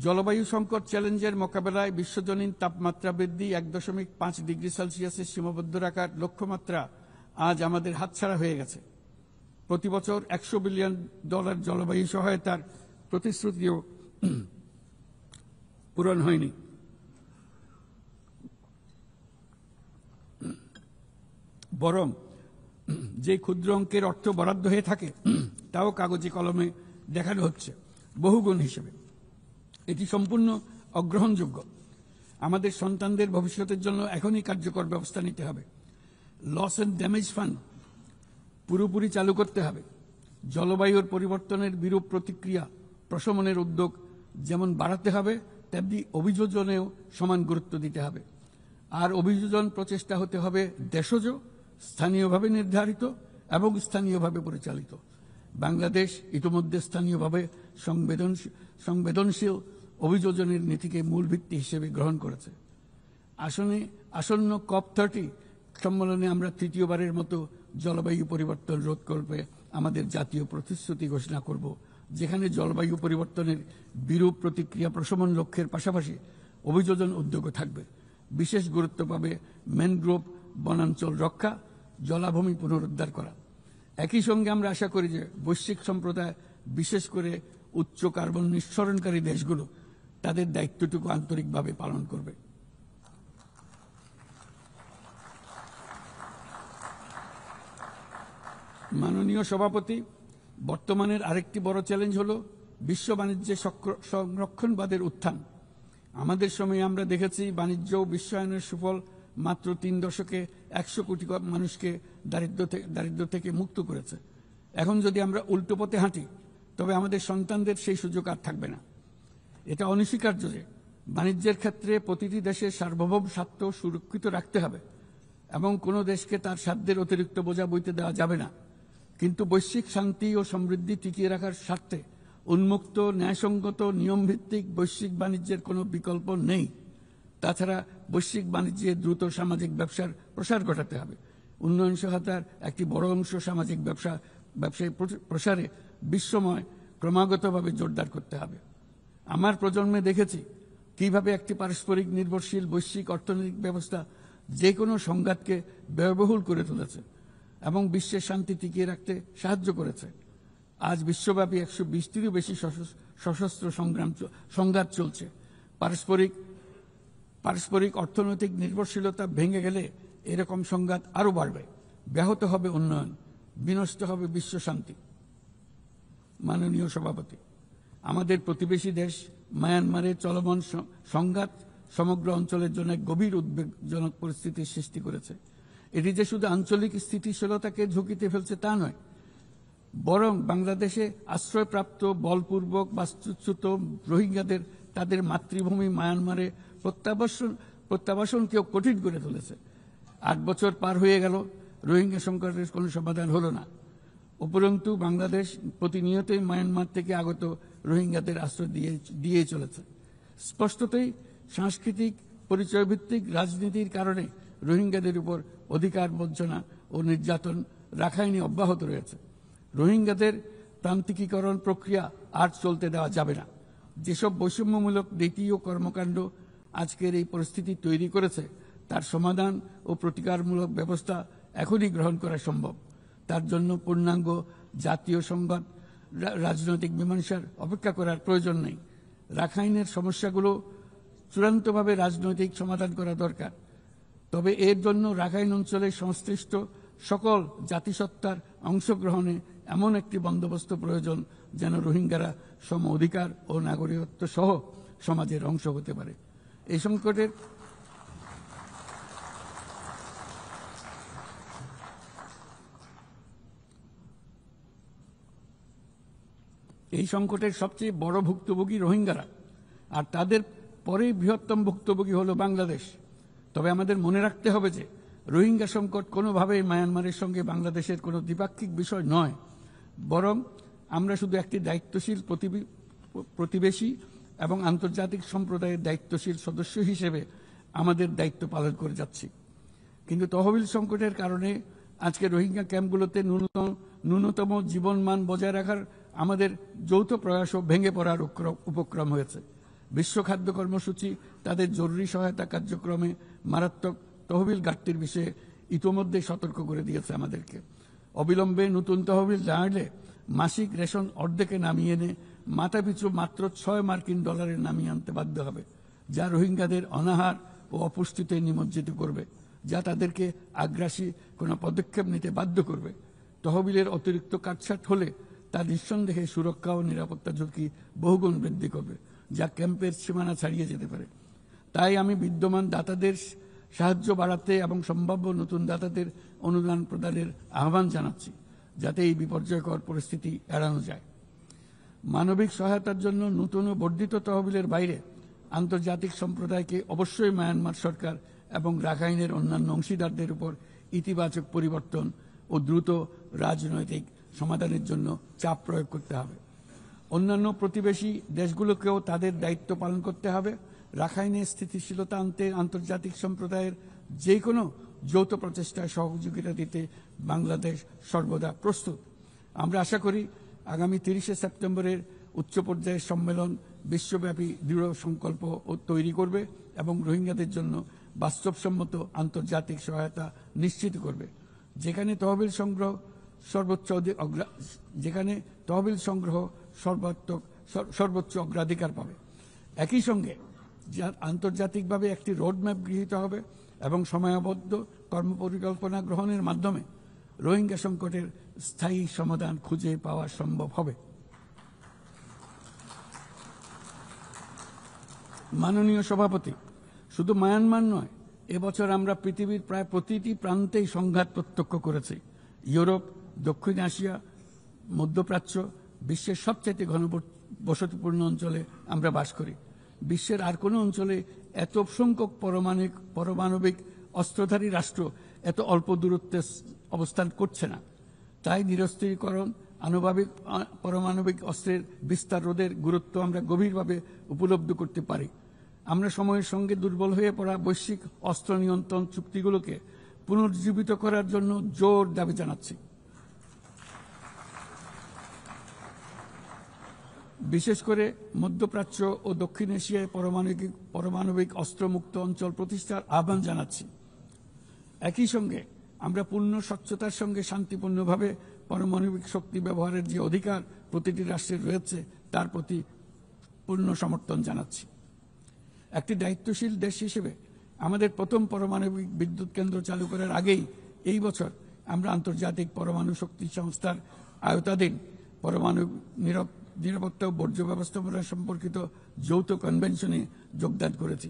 জলবায়ু সংকট চ্যালেঞ্জের মোকাবেলায় বিশ্বজনীন তাপমাত্রা বৃদ্ধি 1.5 ডিগ্রি সেলসিয়াসে সীমাবদ্ধ রাখার লক্ষ্যমাত্রা আজ আমাদের হাতছাড়া হয়ে গেছে। প্রতি বছর $100 বিলিয়ন জলবায়ু সহায়তার প্রতিশ্রুতিও পূরণ হয়নি। বরং যে ক্ষুদ্র অঙ্কের অর্থ বরাদ্দ হয়ে থাকে তাও কাগজে কলমে দেখানো হচ্ছে বহুগুণ হিসেবে। এটি সম্পূর্ণ অগ্রহণযোগ্য। আমাদের সন্তানদের ভবিষ্যতের জন্য এখনই কার্যকর ব্যবস্থা নিতে হবে। লস অ্যান্ড ড্যামেজ ফান্ড পুরোপুরি চালু করতে হবে। জলবায়ুর পরিবর্তনের বিরূপ প্রতিক্রিয়া প্রশমনের উদ্যোগ যেমন বাড়াতে হবে, তেমনি অভিযোজনেও সমান গুরুত্ব দিতে হবে। আর অভিযোজন প্রচেষ্টা হতে হবে দেশজ, স্থানীয়ভাবে নির্ধারিত এবং স্থানীয়ভাবে পরিচালিত। বাংলাদেশ ইতিমধ্যে স্থানীয়ভাবে সংবেদনশীল অভিযোজনের নীতিকে মূল ভিত্তি হিসেবে গ্রহণ করেছে। আসন্ন COP30 সম্মেলনে আমরা তৃতীয়বারের মতো জলবায়ু পরিবর্তন রোধ করবে আমাদের জাতীয় প্রতিশ্রুতি ঘোষণা করব, যেখানে জলবায়ু পরিবর্তনের বিরূপ প্রতিক্রিয়া প্রশমন লক্ষ্যের পাশাপাশি অভিযোজন উদ্যোগও থাকবে। বিশেষ গুরুত্ব পাবে ম্যানগ্রোভ বনাঞ্চল রক্ষা, জলাভূমি পুনরুদ্ধার করা। একই সঙ্গে আমরা আশা করি যে বৈশ্বিক সম্প্রদায়, বিশেষ করে উচ্চ কার্বন নিঃসরণকারী দেশগুলো তাদের দায়িত্বটুকু আন্তরিকভাবে পালন করবে। মাননীয় সভাপতি, বর্তমানের আরেকটি বড় চ্যালেঞ্জ হলো বিশ্ব বাণিজ্যে সংরক্ষণবাদের উত্থান। আমাদের সময়ে আমরা দেখেছি বাণিজ্য ও বিশ্বায়নের সুফল মাত্র 3 দশকে 100 কোটি মানুষকে দারিদ্র্য থেকে মুক্ত করেছে। এখন যদি আমরা উল্টো পথে হাঁটি তবে আমাদের সন্তানদের সেই সুযোগ আর থাকবে না। এটা অনস্বীকার্য যে বাণিজ্যের ক্ষেত্রে প্রতিটি দেশের সার্বভৌম স্বার্থ সুরক্ষিত রাখতে হবে এবং কোনো দেশকে তার সাধ্যের অতিরিক্ত বোঝা বইতে দেওয়া যাবে না। কিন্তু বৈশ্বিক শান্তি ও সমৃদ্ধি টিকিয়ে রাখার স্বার্থে উন্মুক্ত, ন্যায়সঙ্গত, নিয়মভিত্তিক বৈশ্বিক বাণিজ্যের কোনো বিকল্প নেই। তাছাড়া বৈশ্বিক বাণিজ্যে দ্রুত সামাজিক ব্যবসার প্রসার ঘটাতে হবে। উন্নয়ন সহায়তার একটি বড় অংশ সামাজিক ব্যবসায় প্রসারে বিশ্বময় ক্রমাগতভাবে জোরদার করতে হবে। আমার প্রজন্মে দেখেছি কিভাবে একটি পারস্পরিক নির্ভরশীল বৈশ্বিক অর্থনৈতিক ব্যবস্থা যে কোনো সংঘাতকে ব্যয়বহুল করে তুলেছে এবং বিশ্বের শান্তি টিকিয়ে রাখতে সাহায্য করেছে। আজ বিশ্বব্যাপী 120টিরও বেশি সশস্ত্র সংঘাত চলছে। পারস্পরিক অর্থনৈতিক নির্ভরশীলতা ভেঙে গেলে এরকম সংঘাত আরও বাড়বে, ব্যাহত হবে উন্নয়ন, বিনষ্ট হবে বিশ্ব শান্তি। মাননীয় সভাপতি, আমাদের প্রতিবেশী দেশ মায়ানমারের চলমান সংঘাত সমগ্র অঞ্চলের জন্য গভীর উদ্বেগজনক পরিস্থিতির সৃষ্টি করেছে। এটি যে শুধু আঞ্চলিক স্থিতিশীলতাকে ঝুঁকিতে ফেলছে তা নয়, বরং বাংলাদেশে আশ্রয়প্রাপ্ত বলপূর্বক বাস্তুচ্যুত রোহিঙ্গাদের তাদের মাতৃভূমি মায়ানমারে প্রত্যাবাসনকেও কঠিন করে তুলেছে। 8 বছর পার হয়ে গেল, রোহিঙ্গা সংকটের কোনো সমাধান হলো না। উপরন্তু বাংলাদেশ প্রতিনিয়তই মায়ানমার থেকে আগত রোহিঙ্গাদের আশ্রয় দিয়ে চলেছে। স্পষ্টতই সাংস্কৃতিক পরিচয়ভিত্তিক রাজনীতির কারণে রোহিঙ্গাদের উপর অধিকার বঞ্চনা ও নির্যাতন রাখাইনে অব্যাহত রয়েছে। রোহিঙ্গাদের প্রান্তিকীকরণ প্রক্রিয়া আর চলতে দেওয়া যাবে না। যেসব বৈষম্যমূলক নীতি ও কর্মকাণ্ড আজকের এই পরিস্থিতি তৈরি করেছে তার সমাধান ও প্রতিকারমূলক ব্যবস্থা এখনই গ্রহণ করা সম্ভব। তার জন্য পূর্ণাঙ্গ জাতীয় সংবাদ রাজনৈতিক মীমাংসার অপেক্ষা করার প্রয়োজন নেই। রাখাইনের সমস্যাগুলো চূড়ান্তভাবে রাজনৈতিক সমাধান করা দরকার। তবে এর জন্য রাখাইন অঞ্চলের সংশ্লিষ্ট সকল জাতিসত্তার অংশগ্রহণে এমন একটি বন্দোবস্ত প্রয়োজন যেন রোহিঙ্গারা সম অধিকার ও নাগরিকত্ব সহ সমাজের অংশ হতে পারে। এই সংকটের সবচেয়ে বড় ভুক্তভোগী রোহিঙ্গারা, আর তাদের পরে বৃহত্তম ভুক্তভোগী হলো বাংলাদেশ। তবে আমাদের মনে রাখতে হবে যে রোহিঙ্গা সংকট কোনোভাবেই মায়ানমারের সঙ্গে বাংলাদেশের কোনো দ্বিপাক্ষিক বিষয় নয়, বরং আমরা শুধু একটি দায়িত্বশীল প্রতিবেশী এবং আন্তর্জাতিক সম্প্রদায়ের দায়িত্বশীল সদস্য হিসেবে আমাদের দায়িত্ব পালন করে যাচ্ছি। কিন্তু তহবিল সংকটের কারণে আজকে রোহিঙ্গা ক্যাম্পগুলোতে ন্যূনতম জীবনমান বজায় রাখার আমাদের যৌথ প্রয়াসও ভেঙে পড়ার উপক্রম হয়েছে। বিশ্ব খাদ্য কর্মসূচি তাদের জরুরি সহায়তা কার্যক্রমে মারাত্মক তহবিল ঘাটতির বিষয়ে ইতোমধ্যে সতর্ক করে দিয়েছে আমাদেরকে। অবিলম্বে নতুন তহবিল জানালে মাসিক রেশন অর্ধেকে নামিয়ে এনে মাথাপিছু মাত্র $6 নামিয়ে আনতে বাধ্য হবে, যা রোহিঙ্গাদের অনাহার ও অপুষ্টিতে নিমজ্জিত করবে, যা তাদেরকে আগ্রাসী কোনো পদক্ষেপ নিতে বাধ্য করবে। তহবিলের অতিরিক্ত কাটছাট হলে তা নিঃসন্দেহে সুরক্ষা ও নিরাপত্তা ঝুঁকি বহুগুণ বৃদ্ধি করবে, যা ক্যাম্পের সীমানা ছাড়িয়ে যেতে পারে। তাই আমি বিদ্যমান দাতাদের সাহায্য বাড়াতে এবং সম্ভাব্য নতুন দাতাদের অনুদান প্রদানের আহ্বান জানাচ্ছি, যাতে এই বিপর্যয়কর পরিস্থিতি এড়ানো যায়। মানবিক সহায়তার জন্য নতুন ও বর্ধিত তহবিলের বাইরে আন্তর্জাতিক সম্প্রদায়কে অবশ্যই মায়ানমার সরকার এবং রাখাইনের অন্যান্য অংশীদারদের উপর ইতিবাচক পরিবর্তন ও দ্রুত রাজনৈতিক সমাধানের জন্য চাপ প্রয়োগ করতে হবে। অন্যান্য প্রতিবেশী দেশগুলোকেও তাদের দায়িত্ব পালন করতে হবে। রাখাইনে স্থিতিশীলতা আনতে আন্তর্জাতিক সম্প্রদায়ের যে কোনো যৌথ প্রচেষ্টায় সহযোগিতা দিতে বাংলাদেশ সর্বদা প্রস্তুত। আমরা আশা করি আগামী 30 সেপ্টেম্বরের উচ্চ পর্যায়ের সম্মেলন বিশ্বব্যাপী দৃঢ় সংকল্প তৈরি করবে এবং রোহিঙ্গাদের জন্য বাস্তবসম্মত আন্তর্জাতিক সহায়তা নিশ্চিত করবে, যেখানে তহবিল সংগ্রহ সর্বোচ্চ অগ্রাধিকার পাবে। একই সঙ্গে আন্তর্জাতিকভাবে একটি রোডম্যাপ গৃহীত হবে এবং সময়াবদ্ধ কর্মপরিকল্পনা গ্রহণের মাধ্যমে রোহিঙ্গা সংকটের স্থায়ী সমাধান খুঁজে পাওয়া সম্ভব হবে। মাননীয় সভাপতি, শুধু মায়ানমার নয়, এবছর আমরা পৃথিবীর প্রায় প্রতিটি প্রান্তেই সংঘাত প্রত্যক্ষ করেছি। ইউরোপ, দক্ষিণ এশিয়া, মধ্যপ্রাচ্য, বিশ্বের সবচেয়ে ঘনবসতিপূর্ণ অঞ্চলে আমরা বাস করি। বিশ্বের আর কোনো অঞ্চলে এত সংখ্যক পারমাণবিক অস্ত্রধারী রাষ্ট্র এত অল্প দূরত্বে অবস্থান করছে না। তাই নিরস্ত্রীকরণ, পারমাণবিক অস্ত্রের বিস্তার রোধের গুরুত্ব আমরা গভীরভাবে উপলব্ধি করতে পারি। আমরা সময়ের সঙ্গে দুর্বল হয়ে পড়া বৈশ্বিক অস্ত্র নিয়ন্ত্রণ চুক্তিগুলোকে পুনর্জীবিত করার জন্য জোর দাবি জানাচ্ছি। বিশেষ করে মধ্যপ্রাচ্য ও দক্ষিণ এশিয়ায় পারমাণবিক অস্ত্রমুক্ত অঞ্চল প্রতিষ্ঠার আহ্বান জানাচ্ছি। একই সঙ্গে আমরা পূর্ণ স্বচ্ছতার সঙ্গে শান্তিপূর্ণভাবে পারমাণবিক শক্তি ব্যবহারের যে অধিকার প্রতিটি রাষ্ট্রের রয়েছে তার প্রতি পূর্ণ সমর্থন জানাচ্ছি। একটি দায়িত্বশীল দেশ হিসেবে আমাদের প্রথম পারমাণবিক বিদ্যুৎ কেন্দ্র চালু করার আগেই এই বছর আমরা আন্তর্জাতিক পরমাণু শক্তি সংস্থার আওতাধীন পরমাণু নিরাপত্তা ও বর্জ্য ব্যবস্থাপনা সম্পর্কিত যৌথ কনভেনশনে যোগদান করেছি।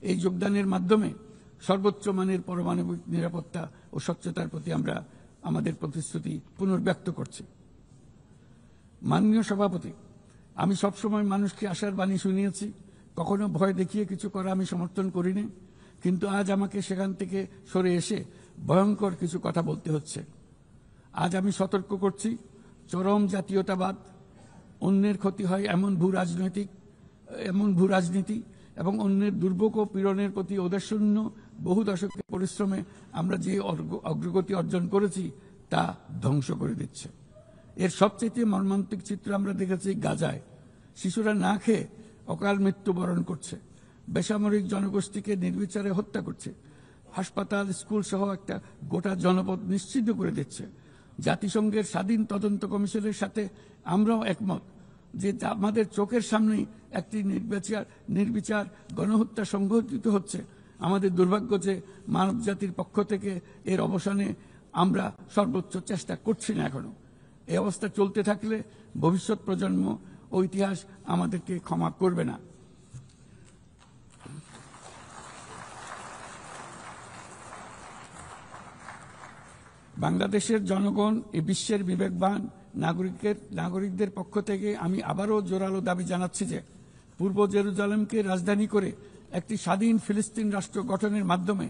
এই যোগদানের মাধ্যমে সর্বোচ্চ মানের পারমাণবিক নিরাপত্তা ও স্বচ্ছতার প্রতি আমরা আমাদের প্রতিশ্রুতি পুনর্ব্যক্ত করছি। মাননীয় সভাপতি, আমি সবসময় মানুষকে আশার বাণী শুনিয়েছি, কখনো ভয় দেখিয়ে কিছু করা আমি সমর্থন করিনি, কিন্তু আজ আমাকে সেখান থেকে সরে এসে ভয়ঙ্কর কিছু কথা বলতে হচ্ছে। আজ আমি সতর্ক করছি, চরম জাতীয়তাবাদ, অন্যের ক্ষতি হয় এমন ভূ রাজনীতি এবং অন্যের দুর্ভোগ ও পীড়নের প্রতি ওদেশশূন্য বহু দশকের পরিশ্রমে আমরা যে অগ্রগতি অর্জন করেছি তা ধ্বংস করে দিচ্ছে। এর সবচেয়ে মর্মান্তিক চিত্র আমরা দেখেছি গাজায়। শিশুরা না খেয়ে অকাল মৃত্যুবরণ করছে, বেসামরিক জনগোষ্ঠীকে নির্বিচারে হত্যা করছে, হাসপাতাল, স্কুল সহ একটা গোটা জনপদ নিশ্চিহ্ন করে দিচ্ছে। জাতিসংঘের স্বাধীন তদন্ত কমিশনের সাথে আমরাও একমত যে আমাদের চোখের সামনেই একটি নির্বিচার গণহত্যা সংঘটিত হচ্ছে। আমাদের দুর্ভাগ্য যে মানব জাতির পক্ষ থেকে এর অবসানে আমরা সর্বোচ্চ চেষ্টা করছি না এখনো। এই অবস্থা চলতে থাকলে ভবিষ্যৎ প্রজন্ম ও ইতিহাস আমাদেরকে ক্ষমা করবে না। বাংলাদেশের জনগণ এই বিশ্বের বিবেকবান নাগরিকদের পক্ষ থেকে আমি আবারও জোরালো দাবি জানাচ্ছি যে পূর্ব জেরুজালেমকে রাজধানী করে একটি স্বাধীন ফিলিস্তিন রাষ্ট্র গঠনের মাধ্যমে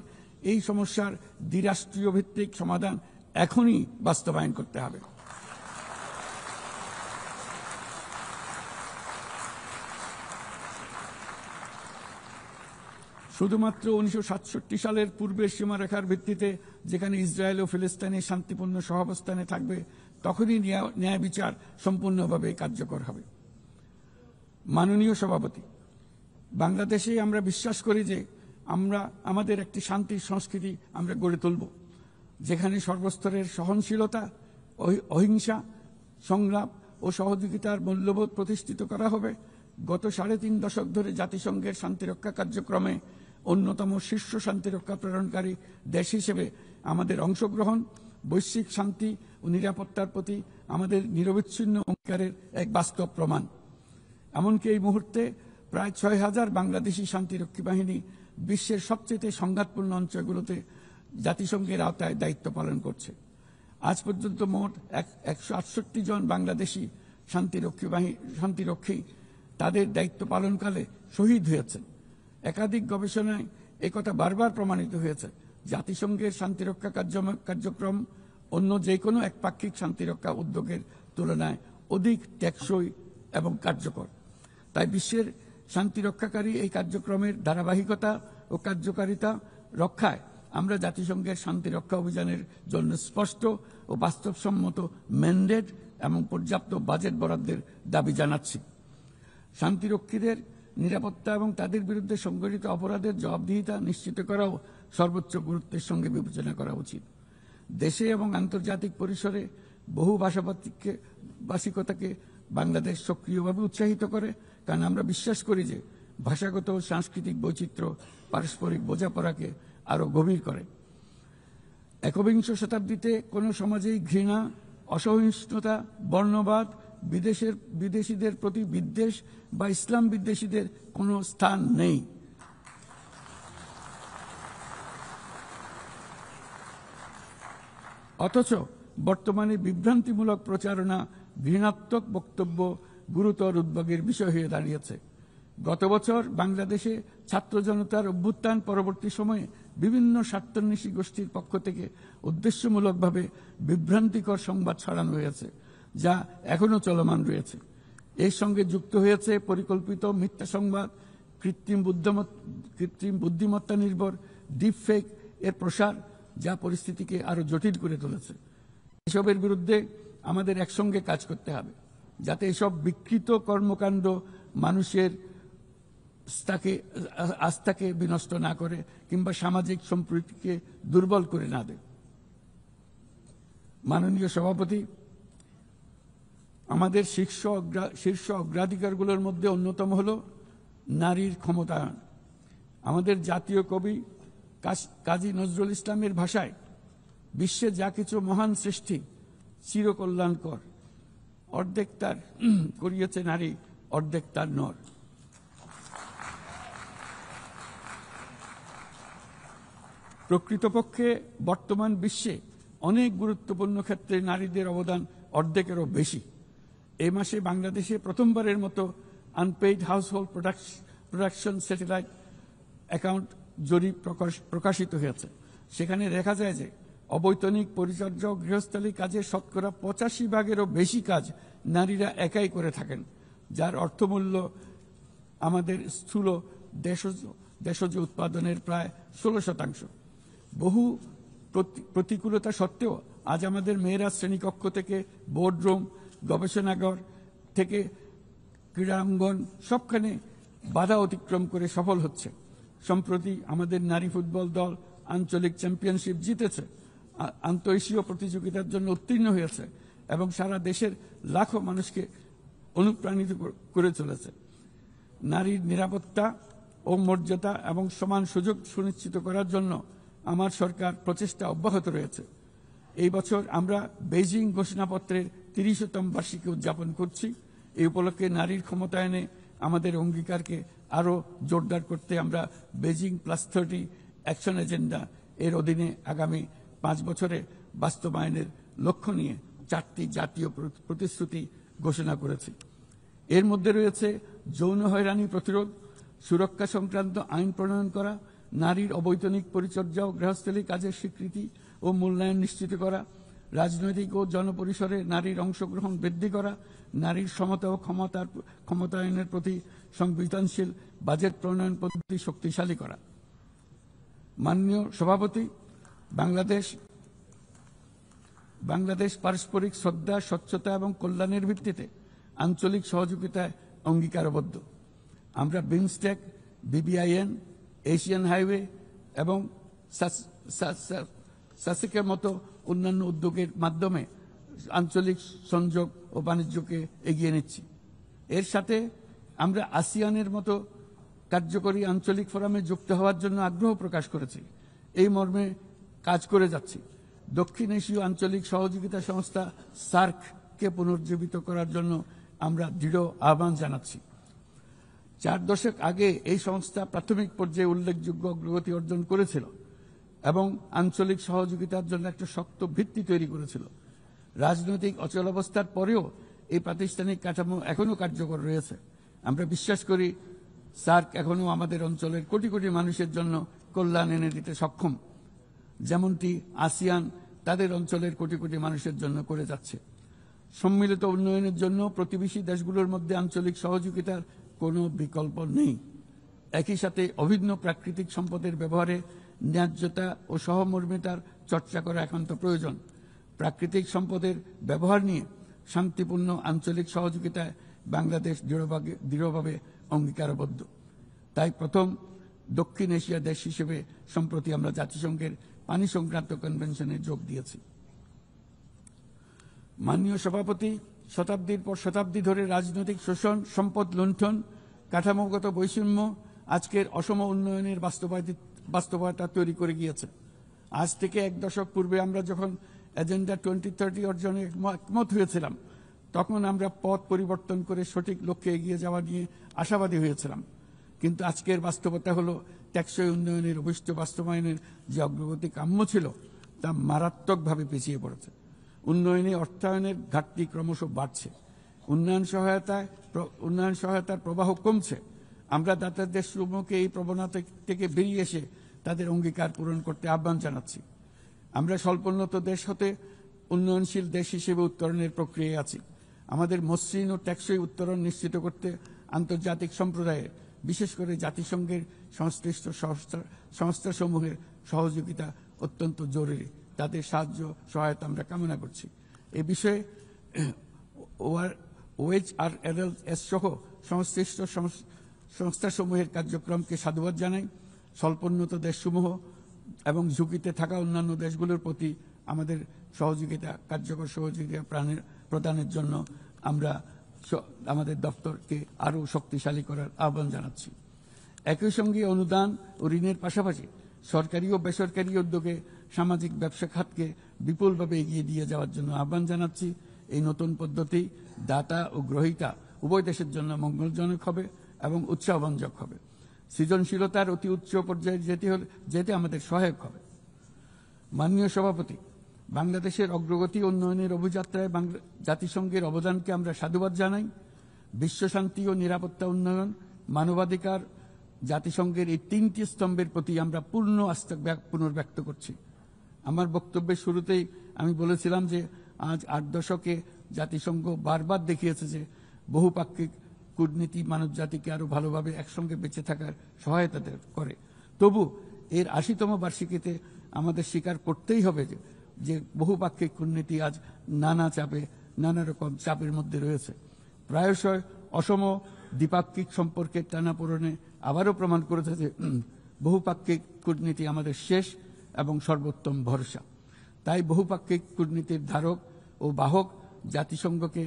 এই সমস্যার দ্বিরাষ্ট্রীয় ভিত্তিক সমাধান এখনই বাস্তবায়ন করতে হবে। শুধুমাত্র 1967 সালের পূর্বের সীমারেখার ভিত্তিতে যেখানে ইসরায়েল ও ফিলিস্তিনের শান্তিপূর্ণ সহাবস্থানে থাকবে তখনই ন্যায় বিচার সম্পূর্ণভাবে কার্যকর হবে। মাননীয় সভাপতি, বাংলাদেশে আমরা বিশ্বাস করি যে আমাদের একটি শান্তির সংস্কৃতি আমরা গড়ে তুলব, যেখানে সর্বস্তরের সহনশীলতা, অহিংসা, সংলাপ ও সহযোগিতার মূল্যবোধ প্রতিষ্ঠিত করা হবে। গত 3.5 দশক ধরে জাতিসংঘের শান্তিরক্ষা কার্যক্রমে অন্যতম শীর্ষ শান্তিরক্ষা প্রেরণকারী দেশ হিসেবে আমাদের অংশগ্রহণ বৈশ্বিক শান্তি ও নিরাপত্তার প্রতি আমাদের নিরবিচ্ছিন্ন অঙ্গীকারের এক বাস্তব প্রমাণ। এমনকি এই মুহূর্তে প্রায় 6,000 বাংলাদেশি শান্তিরক্ষী বাহিনী বিশ্বের সবচেয়ে সংঘাতপূর্ণ অঞ্চলগুলোতে জাতিসংঘের আওতায় দায়িত্ব পালন করছে। আজ পর্যন্ত মোট 168 জন বাংলাদেশি শান্তিরক্ষী তাদের দায়িত্ব পালনকালে শহীদ হয়েছে। একাধিক গবেষণায় একথা বারবার প্রমাণিত হয়েছে। জাতিসংঘের শান্তিরক্ষা কার্যক্রম অন্য যে কোনো একপাক্ষিক শান্তিরক্ষা উদ্যোগের তুলনায় অধিক টেকসই এবং কার্যকর। তাই বিশ্বের শান্তিরক্ষাকারী এই কার্যক্রমের ধারাবাহিকতা ও কার্যকারিতা রক্ষায় আমরা জাতিসংঘের শান্তিরক্ষা অভিযানের জন্য স্পষ্ট ও বাস্তবসম্মত ম্যান্ডেট এবং পর্যাপ্ত বাজেট বরাদ্দের দাবি জানাচ্ছি। শান্তিরক্ষীদের নিরাপত্তা এবং তাদের বিরুদ্ধে সংঘটিত অপরাধের জবাবদিহিতা নিশ্চিত করাও সর্বোচ্চ গুরুত্বের সঙ্গে বিবেচনা করা উচিত। দেশে এবং আন্তর্জাতিক পরিসরে বহু ভাষিকতাকে বাংলাদেশ সক্রিয়ভাবে উৎসাহিত করে, কারণ আমরা বিশ্বাস করি যে ভাষাগত ও সাংস্কৃতিক বৈচিত্র্য পারস্পরিক বোঝাপড়াকে আরও গভীর করে। একবিংশ শতাব্দীতে কোনো সমাজেই ঘৃণা, অসহিষ্ণুতা, বর্ণবাদ, বিদেশিদের প্রতি বিদ্বেষ বা ইসলাম বিদ্বেষীদের কোনো স্থান নেই। অথচ বর্তমানে বিভ্রান্তিমূলক প্রচারণা, ঘৃণাত্মক বক্তব্য গুরুতর উদ্বেগের বিষয় হয়ে দাঁড়িয়েছে। গত বছর বাংলাদেশে ছাত্র জনতার অভ্যুত্থান পরবর্তী সময়ে বিভিন্ন স্বার্থান্বেষী গোষ্ঠীর পক্ষ থেকে উদ্দেশ্যমূলকভাবে বিভ্রান্তিকর সংবাদ ছড়ানো হয়েছে, যা এখনো চলমান রয়েছে। এর সঙ্গে যুক্ত হয়েছে পরিকল্পিত মিথ্যা সংবাদ, কৃত্রিম বুদ্ধিমত্তা নির্ভর ডিপফেক এর প্রসার, যা পরিস্থিতিকে আরো জটিল করে তুলেছে। এসবের বিরুদ্ধে আমাদের একসঙ্গে কাজ করতে হবে, যাতে এসব বিকৃত কর্মকাণ্ড মানুষের আস্থাকে বিনষ্ট না করে কিংবা সামাজিক সম্প্রীতিকে দুর্বল করে না দেয়। মাননীয় সভাপতি, আমাদের শীর্ষ অগ্রাধিকারগুলোর মধ্যে অন্যতম হল নারীর ক্ষমতায়ন। আমাদের জাতীয় কবি কাজী নজরুল ইসলামের ভাষায়, বিশ্বে যা কিছু মহান সৃষ্টি চিরকল্যাণকর, অর্ধেক তার করিয়েছে নারী, অর্ধেক তার নর। প্রকৃতপক্ষে বর্তমান বিশ্বে অনেক গুরুত্বপূর্ণ ক্ষেত্রে নারীদের অবদান অর্ধেকেরও বেশি। এই মাসে বাংলাদেশে প্রথমবারের মতো unpaid household production satellite account জরিপ প্রকাশিত হয়েছে। সেখানে দেখা যায় যে অবৈতনিক পরিচর্যা ও গৃহস্থালী কাজের শতকরা 85%-এরও বেশি কাজ নারীরা একাই করে থাকেন, যার অর্থমূল্য আমাদের স্থূল দেশজ উৎপাদনের প্রায় 16%। বহু প্রতিকূলতা সত্ত্বেও আজ আমাদের মেয়েরা শ্রেণীকক্ষ থেকে বোর্ডরুম, গবেষণাগার থেকে ক্রীড়াঙ্গন সবখানে বাধা অতিক্রম করে সফল হচ্ছে। সম্প্রতি আমাদের নারী ফুটবল দল আঞ্চলিক চ্যাম্পিয়নশিপ জিতেছে, আন্তঃএশীয় প্রতিযোগিতার জন্য উত্তীর্ণ হয়েছে এবং সারা দেশের লাখো মানুষকে অনুপ্রাণিত করে চলেছে। নারীর নিরাপত্তা ও মর্যাদা এবং সমান সুযোগ সুনিশ্চিত করার জন্য আমার সরকার প্রচেষ্টা অব্যাহত রয়েছে। এই বছর আমরা বেইজিং ঘোষণাপত্রের ৩০তম বার্ষিকী উদযাপন করছি। এই উপলক্ষে নারীর ক্ষমতায়নে আমাদের অঙ্গীকারকে আরও জোরদার করতে আমরা বেইজিং +30 অ্যাকশন এজেন্ডা এর অধীনে আগামী 5 বছরে বাস্তবায়নের লক্ষ্য নিয়ে 4টি জাতীয় প্রতিশ্রুতি ঘোষণা করেছি। এর মধ্যে রয়েছে যৌন হয়রানি প্রতিরোধ, সুরক্ষা সংক্রান্ত আইন প্রণয়ন করা, নারীর অবৈতনিক পরিচর্যা ও গৃহস্থলী কাজের স্বীকৃতি ও মূল্যায়ন নিশ্চিত করা, রাজনৈতিক ও জনপরিসরে নারীর অংশগ্রহণ বৃদ্ধি করা, নারীর সমতা ও ক্ষমতায়নের প্রতি সংবেদনশীল বাজেট প্রণয়ন পদ্ধতি শক্তিশালী করা। মাননীয় সভাপতি, বাংলাদেশ পারস্পরিক শ্রদ্ধা, স্বচ্ছতা এবং কল্যাণের ভিত্তিতে আঞ্চলিক সহযোগিতায় অঙ্গীকারবদ্ধ। আমরা বিমস্টেক, BBIN, এশিয়ান হাইওয়ে এবং সাসিকের মতো অন্যান্য উদ্যোগের মাধ্যমে আঞ্চলিক সংযোগ ও বাণিজ্যকে এগিয়ে নিচ্ছি। এর সাথে আমরা আসিয়ানের মতো কার্যকরী আঞ্চলিক ফোরামে যুক্ত হওয়ার জন্য আগ্রহ প্রকাশ করেছি। এই মর্মে কাজ করে যাচ্ছি। দক্ষিণ এশীয় আঞ্চলিক সহযোগিতা সংস্থা SAARC-কে পুনর্জীবিত করার জন্য আমরা দৃঢ় আহ্বান জানাচ্ছি। 4 দশক আগে এই সংস্থা প্রাথমিক পর্যায়ে উল্লেখযোগ্য অগ্রগতি অর্জন করেছিল এবং আঞ্চলিক সহযোগিতার জন্য একটা শক্ত ভিত্তি তৈরি করেছিল। রাজনৈতিক অচলাবস্থার পরেও এই প্রাতিষ্ঠানিক কাঠামো এখনও কার্যকর রয়েছে। আমরা বিশ্বাস করি SAARC এখনও আমাদের অঞ্চলের কোটি কোটি মানুষের জন্য কল্যাণ এনে দিতে সক্ষম, যেমনটি আসিয়ান তাদের অঞ্চলের কোটি কোটি মানুষের জন্য করে যাচ্ছে। সম্মিলিত উন্নয়নের জন্য প্রতিবেশী দেশগুলোর মধ্যে আঞ্চলিক সহযোগিতার কোনো বিকল্প নেই। একই সাথে অভিন্ন প্রাকৃতিক সম্পদের ব্যবহারে ন্যায্যতা ও সহমর্মিতার চর্চা করা একান্ত প্রয়োজন। প্রাকৃতিক সম্পদের ব্যবহার নিয়ে শান্তিপূর্ণ আঞ্চলিক সহযোগিতায় বাংলাদেশ দৃঢ়ভাবে অঙ্গীকারবদ্ধ। তাই প্রথম দক্ষিণ এশিয়া দেশ হিসেবে সম্প্রতি আমরা জাতিসংঘের পানি সংক্রান্ত কনভেনশনে যোগ দিয়েছি। মাননীয় সভাপতি, শতাব্দীর পর শতাব্দী ধরে রাজনৈতিক শোষণ, সম্পদ লুণ্ঠন, কাঠামোগত বৈষম্য আজকের অসম উন্নয়নের বাস্তবতা তৈরি করে গিয়েছে। আজ থেকে 1 দশক পূর্বে আমরা যখন এজেন্ডা 2030 অর্জনে একমত হয়েছিলাম, তখন আমরা পথ পরিবর্তন করে সঠিক লক্ষ্যে এগিয়ে যাওয়া নিয়ে আশাবাদী হয়েছিলাম। কিন্তু আজকের বাস্তবতা হলো টেকসই উন্নয়নের অভিষ্ট বাস্তবায়নের যে অগ্রগতি কাম্য ছিল তা মারাত্মকভাবে পিছিয়ে পড়েছে। উন্নয়নে অর্থায়নের ঘাটতি ক্রমশ বাড়ছে। উন্নয়ন সহায়তার প্রবাহ কমছে। আমরা দাতা দেশসমূহকে এই প্রবণতা থেকে বেরিয়ে এসে তাদের অঙ্গীকার পূরণ করতে আহ্বান জানাচ্ছি। আমরা স্বল্পোন্নত দেশ হতে উন্নয়নশীল দেশ হিসেবে উত্তরণের প্রক্রিয়ায় আছি। আমাদের মসৃণ ও টেকসই উত্তরণ নিশ্চিত করতে আন্তর্জাতিক সম্প্রদায়ের, বিশেষ করে জাতিসংঘের সংশ্লিষ্ট সংস্থাসমূহের সহযোগিতা অত্যন্ত জরুরি। তাদের সাহায্য সহায়তা আমরা কামনা করছি। এ বিষয়ে OHRLS সহ সংশ্লিষ্ট সংস্থাসমূহের কার্যক্রমকে সাধুবাদ জানাই। স্বল্পোন্নত দেশসমূহ এবং ঝুঁকিতে থাকা অন্যান্য দেশগুলোর প্রতি আমাদের কার্যকর সহযোগিতা প্রদানের জন্য আমরা আমাদের দপ্তরকে আরও শক্তিশালী করার আহ্বান জানাচ্ছি। একই সঙ্গে অনুদান ও ঋণের পাশাপাশি সরকারি ও বেসরকারি উদ্যোগে সামাজিক ব্যবসা খাতকে বিপুলভাবে এগিয়ে দিয়ে যাওয়ার জন্য আহ্বান জানাচ্ছি। এই নতুন পদ্ধতি দাতা ও গ্রহীতা উভয় দেশের জন্য মঙ্গলজনক হবে এবং উৎসাহব্যঞ্জক হবে। সৃজনশীলতার অতি উচ্চ পর্যায়ে যেতে আমাদের সহায়ক হবে। মাননীয় সভাপতি, বাংলাদেশের অগ্রগতি উন্নয়নের অভিযাত্রায় জাতিসংঘের অবদানকে আমরা সাধুবাদ জানাই। বিশ্বশান্তি ও নিরাপত্তা উন্নয়ন, মানবাধিকার, জাতিসংঘের এই 3টি স্তম্ভের প্রতি আমরা পূর্ণ আস্থা পুনর্ব্যক্ত করছি। আমার বক্তব্যের শুরুতেই আমি বলেছিলাম যে আজ 8 দশকে জাতিসংঘ বারবার দেখিয়েছে যে বহুপাক্ষিক কূটনীতি মানব জাতিকে আরো ভালোভাবে একসঙ্গে বেঁচে থাকার সহায়তা করে। তবু এর 80তম বার্ষিকীতে আমাদের স্বীকার করতেই হবে যে বহুপাক্ষিক কূটনীতি আজ নানা রকম চাপের মধ্যে রয়েছে। প্রায়শই অসম দ্বিপাক্ষিক সম্পর্কের টানাপোড়েনে আবারও প্রমাণ করেছে যে বহুপাক্ষিক কূটনীতি আমাদের শেষ এবং সর্বোত্তম ভরসা। তাই বহুপাক্ষিক কূটনীতির ধারক ও বাহক জাতিসংঘকে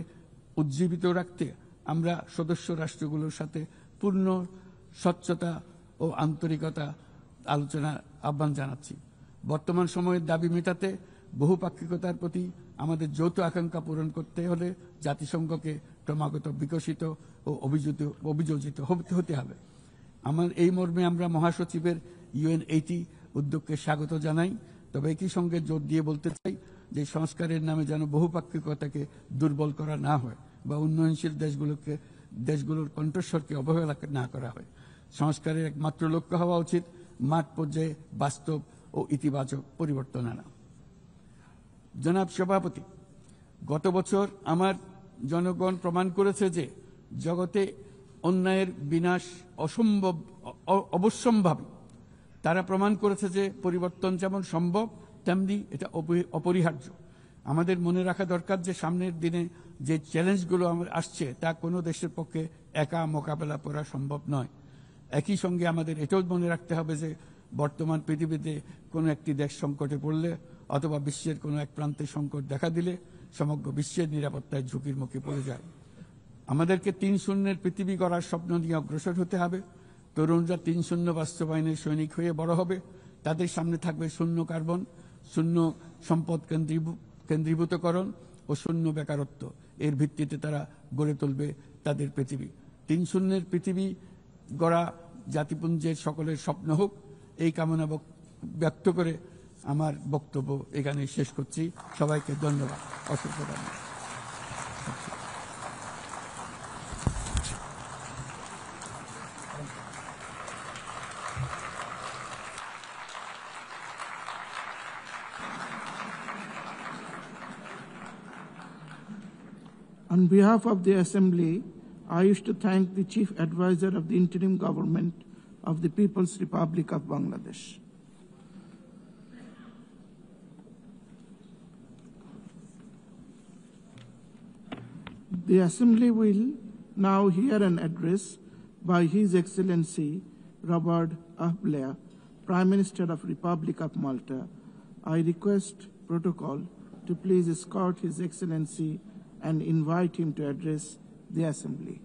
উজ্জীবিত রাখতে আমরা সদস্য রাষ্ট্রগুলোর সাথে পূর্ণ স্বচ্ছতা ও আন্তরিকতা আলোচনার আহ্বান জানাচ্ছি। বর্তমান সময়ের দাবি মেটাতে বহুপাক্ষিকতার প্রতি আমাদের যৌথ আকাঙ্ক্ষা পূরণ করতে হলে জাতিসংঘকে ক্রমাগত বিকশিত ও অভিযোজিত হতে হবে। এই মর্মে আমরা মহাসচিবের UN80 উদ্যোগকে স্বাগত জানাই। তবে একই সঙ্গে জোর দিয়ে বলতে চাই যে সংস্কারের নামে যেন বহুপাক্ষিকতাকে দুর্বল করা না হয় বা উন্নয়নশীল দেশগুলোর কণ্ঠস্বরকে অবহেলা না করা হয়। সংস্কারের একমাত্র লক্ষ্য হওয়া উচিত মাঠ পর্যায়ে বাস্তব ও ইতিবাচক পরিবর্তন আনা। জনাব সভাপতি, গত বছর আমার জনগণ প্রমাণ করেছে যে জগতে অন্যায়ের বিনাশ অবশ্যম্ভাবী। তারা প্রমাণ করেছে যে পরিবর্তন যেমন সম্ভব তেমনি এটা অপরিহার্য। আমাদের মনে রাখা দরকার যে সামনের দিনে যে চ্যালেঞ্জগুলো আমার আসছে তা কোনো দেশের পক্ষে একা মোকাবেলা করা সম্ভব নয়। একই সঙ্গে আমাদের এটাও মনে রাখতে হবে যে বর্তমান পৃথিবীতে কোনো একটি দেশ সংকটে পড়লে অথবা বিশ্বের কোনো এক প্রান্তে সংকট দেখা দিলে সমগ্র বিশ্বের নিরাপত্তায় ঝুঁকির মুখে পড়ে যায়। আমাদেরকে ৩-০ পৃথিবী গড়ার স্বপ্ন নিয়ে অগ্রসর হতে হবে। তরুণরা ৩-০ বাস্তবায়নের সৈনিক হয়ে বড় হবে। তাদের সামনে থাকবে শূন্য কার্বন, শূন্য সম্পদ কেন্দ্রীভূতকরণ ও শূন্য বেকারত্ব। এর ভিত্তিতে তারা গড়ে তুলবে তাদের পৃথিবী। ৩-০ পৃথিবী গড়া জাতিপুঞ্জের সকলের স্বপ্ন হোক, এই কামনা ব্যক্ত করে আমার বক্তব্য এখানে শেষ করছি। সবাইকে ধন্যবাদ, অসংখ্য ধন্যবাদ। On behalf of the Assembly, I wish to thank the Chief Advisor of the Interim Government of the People's Republic of Bangladesh. The Assembly will now hear an address by His Excellency Robert Blair, Prime Minister of Republic of Malta. I request protocol to please escort His Excellency and invite him to address the Assembly.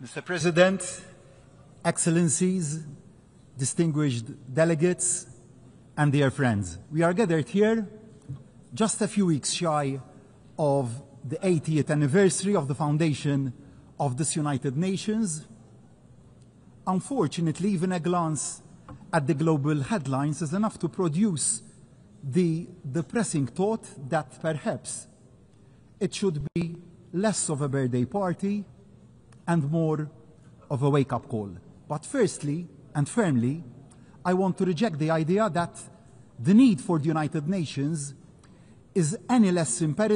Mr. President, Excellencies, distinguished delegates, and dear friends, we are gathered here just a few weeks shy of the 80th anniversary of the foundation of this United Nations. Unfortunately, even a glance at the global headlines is enough to produce the depressing thought that perhaps it should be less of a birthday party and more of a wake-up call. But firstly and firmly, I want to reject the idea that the need for the United Nations is any less imperative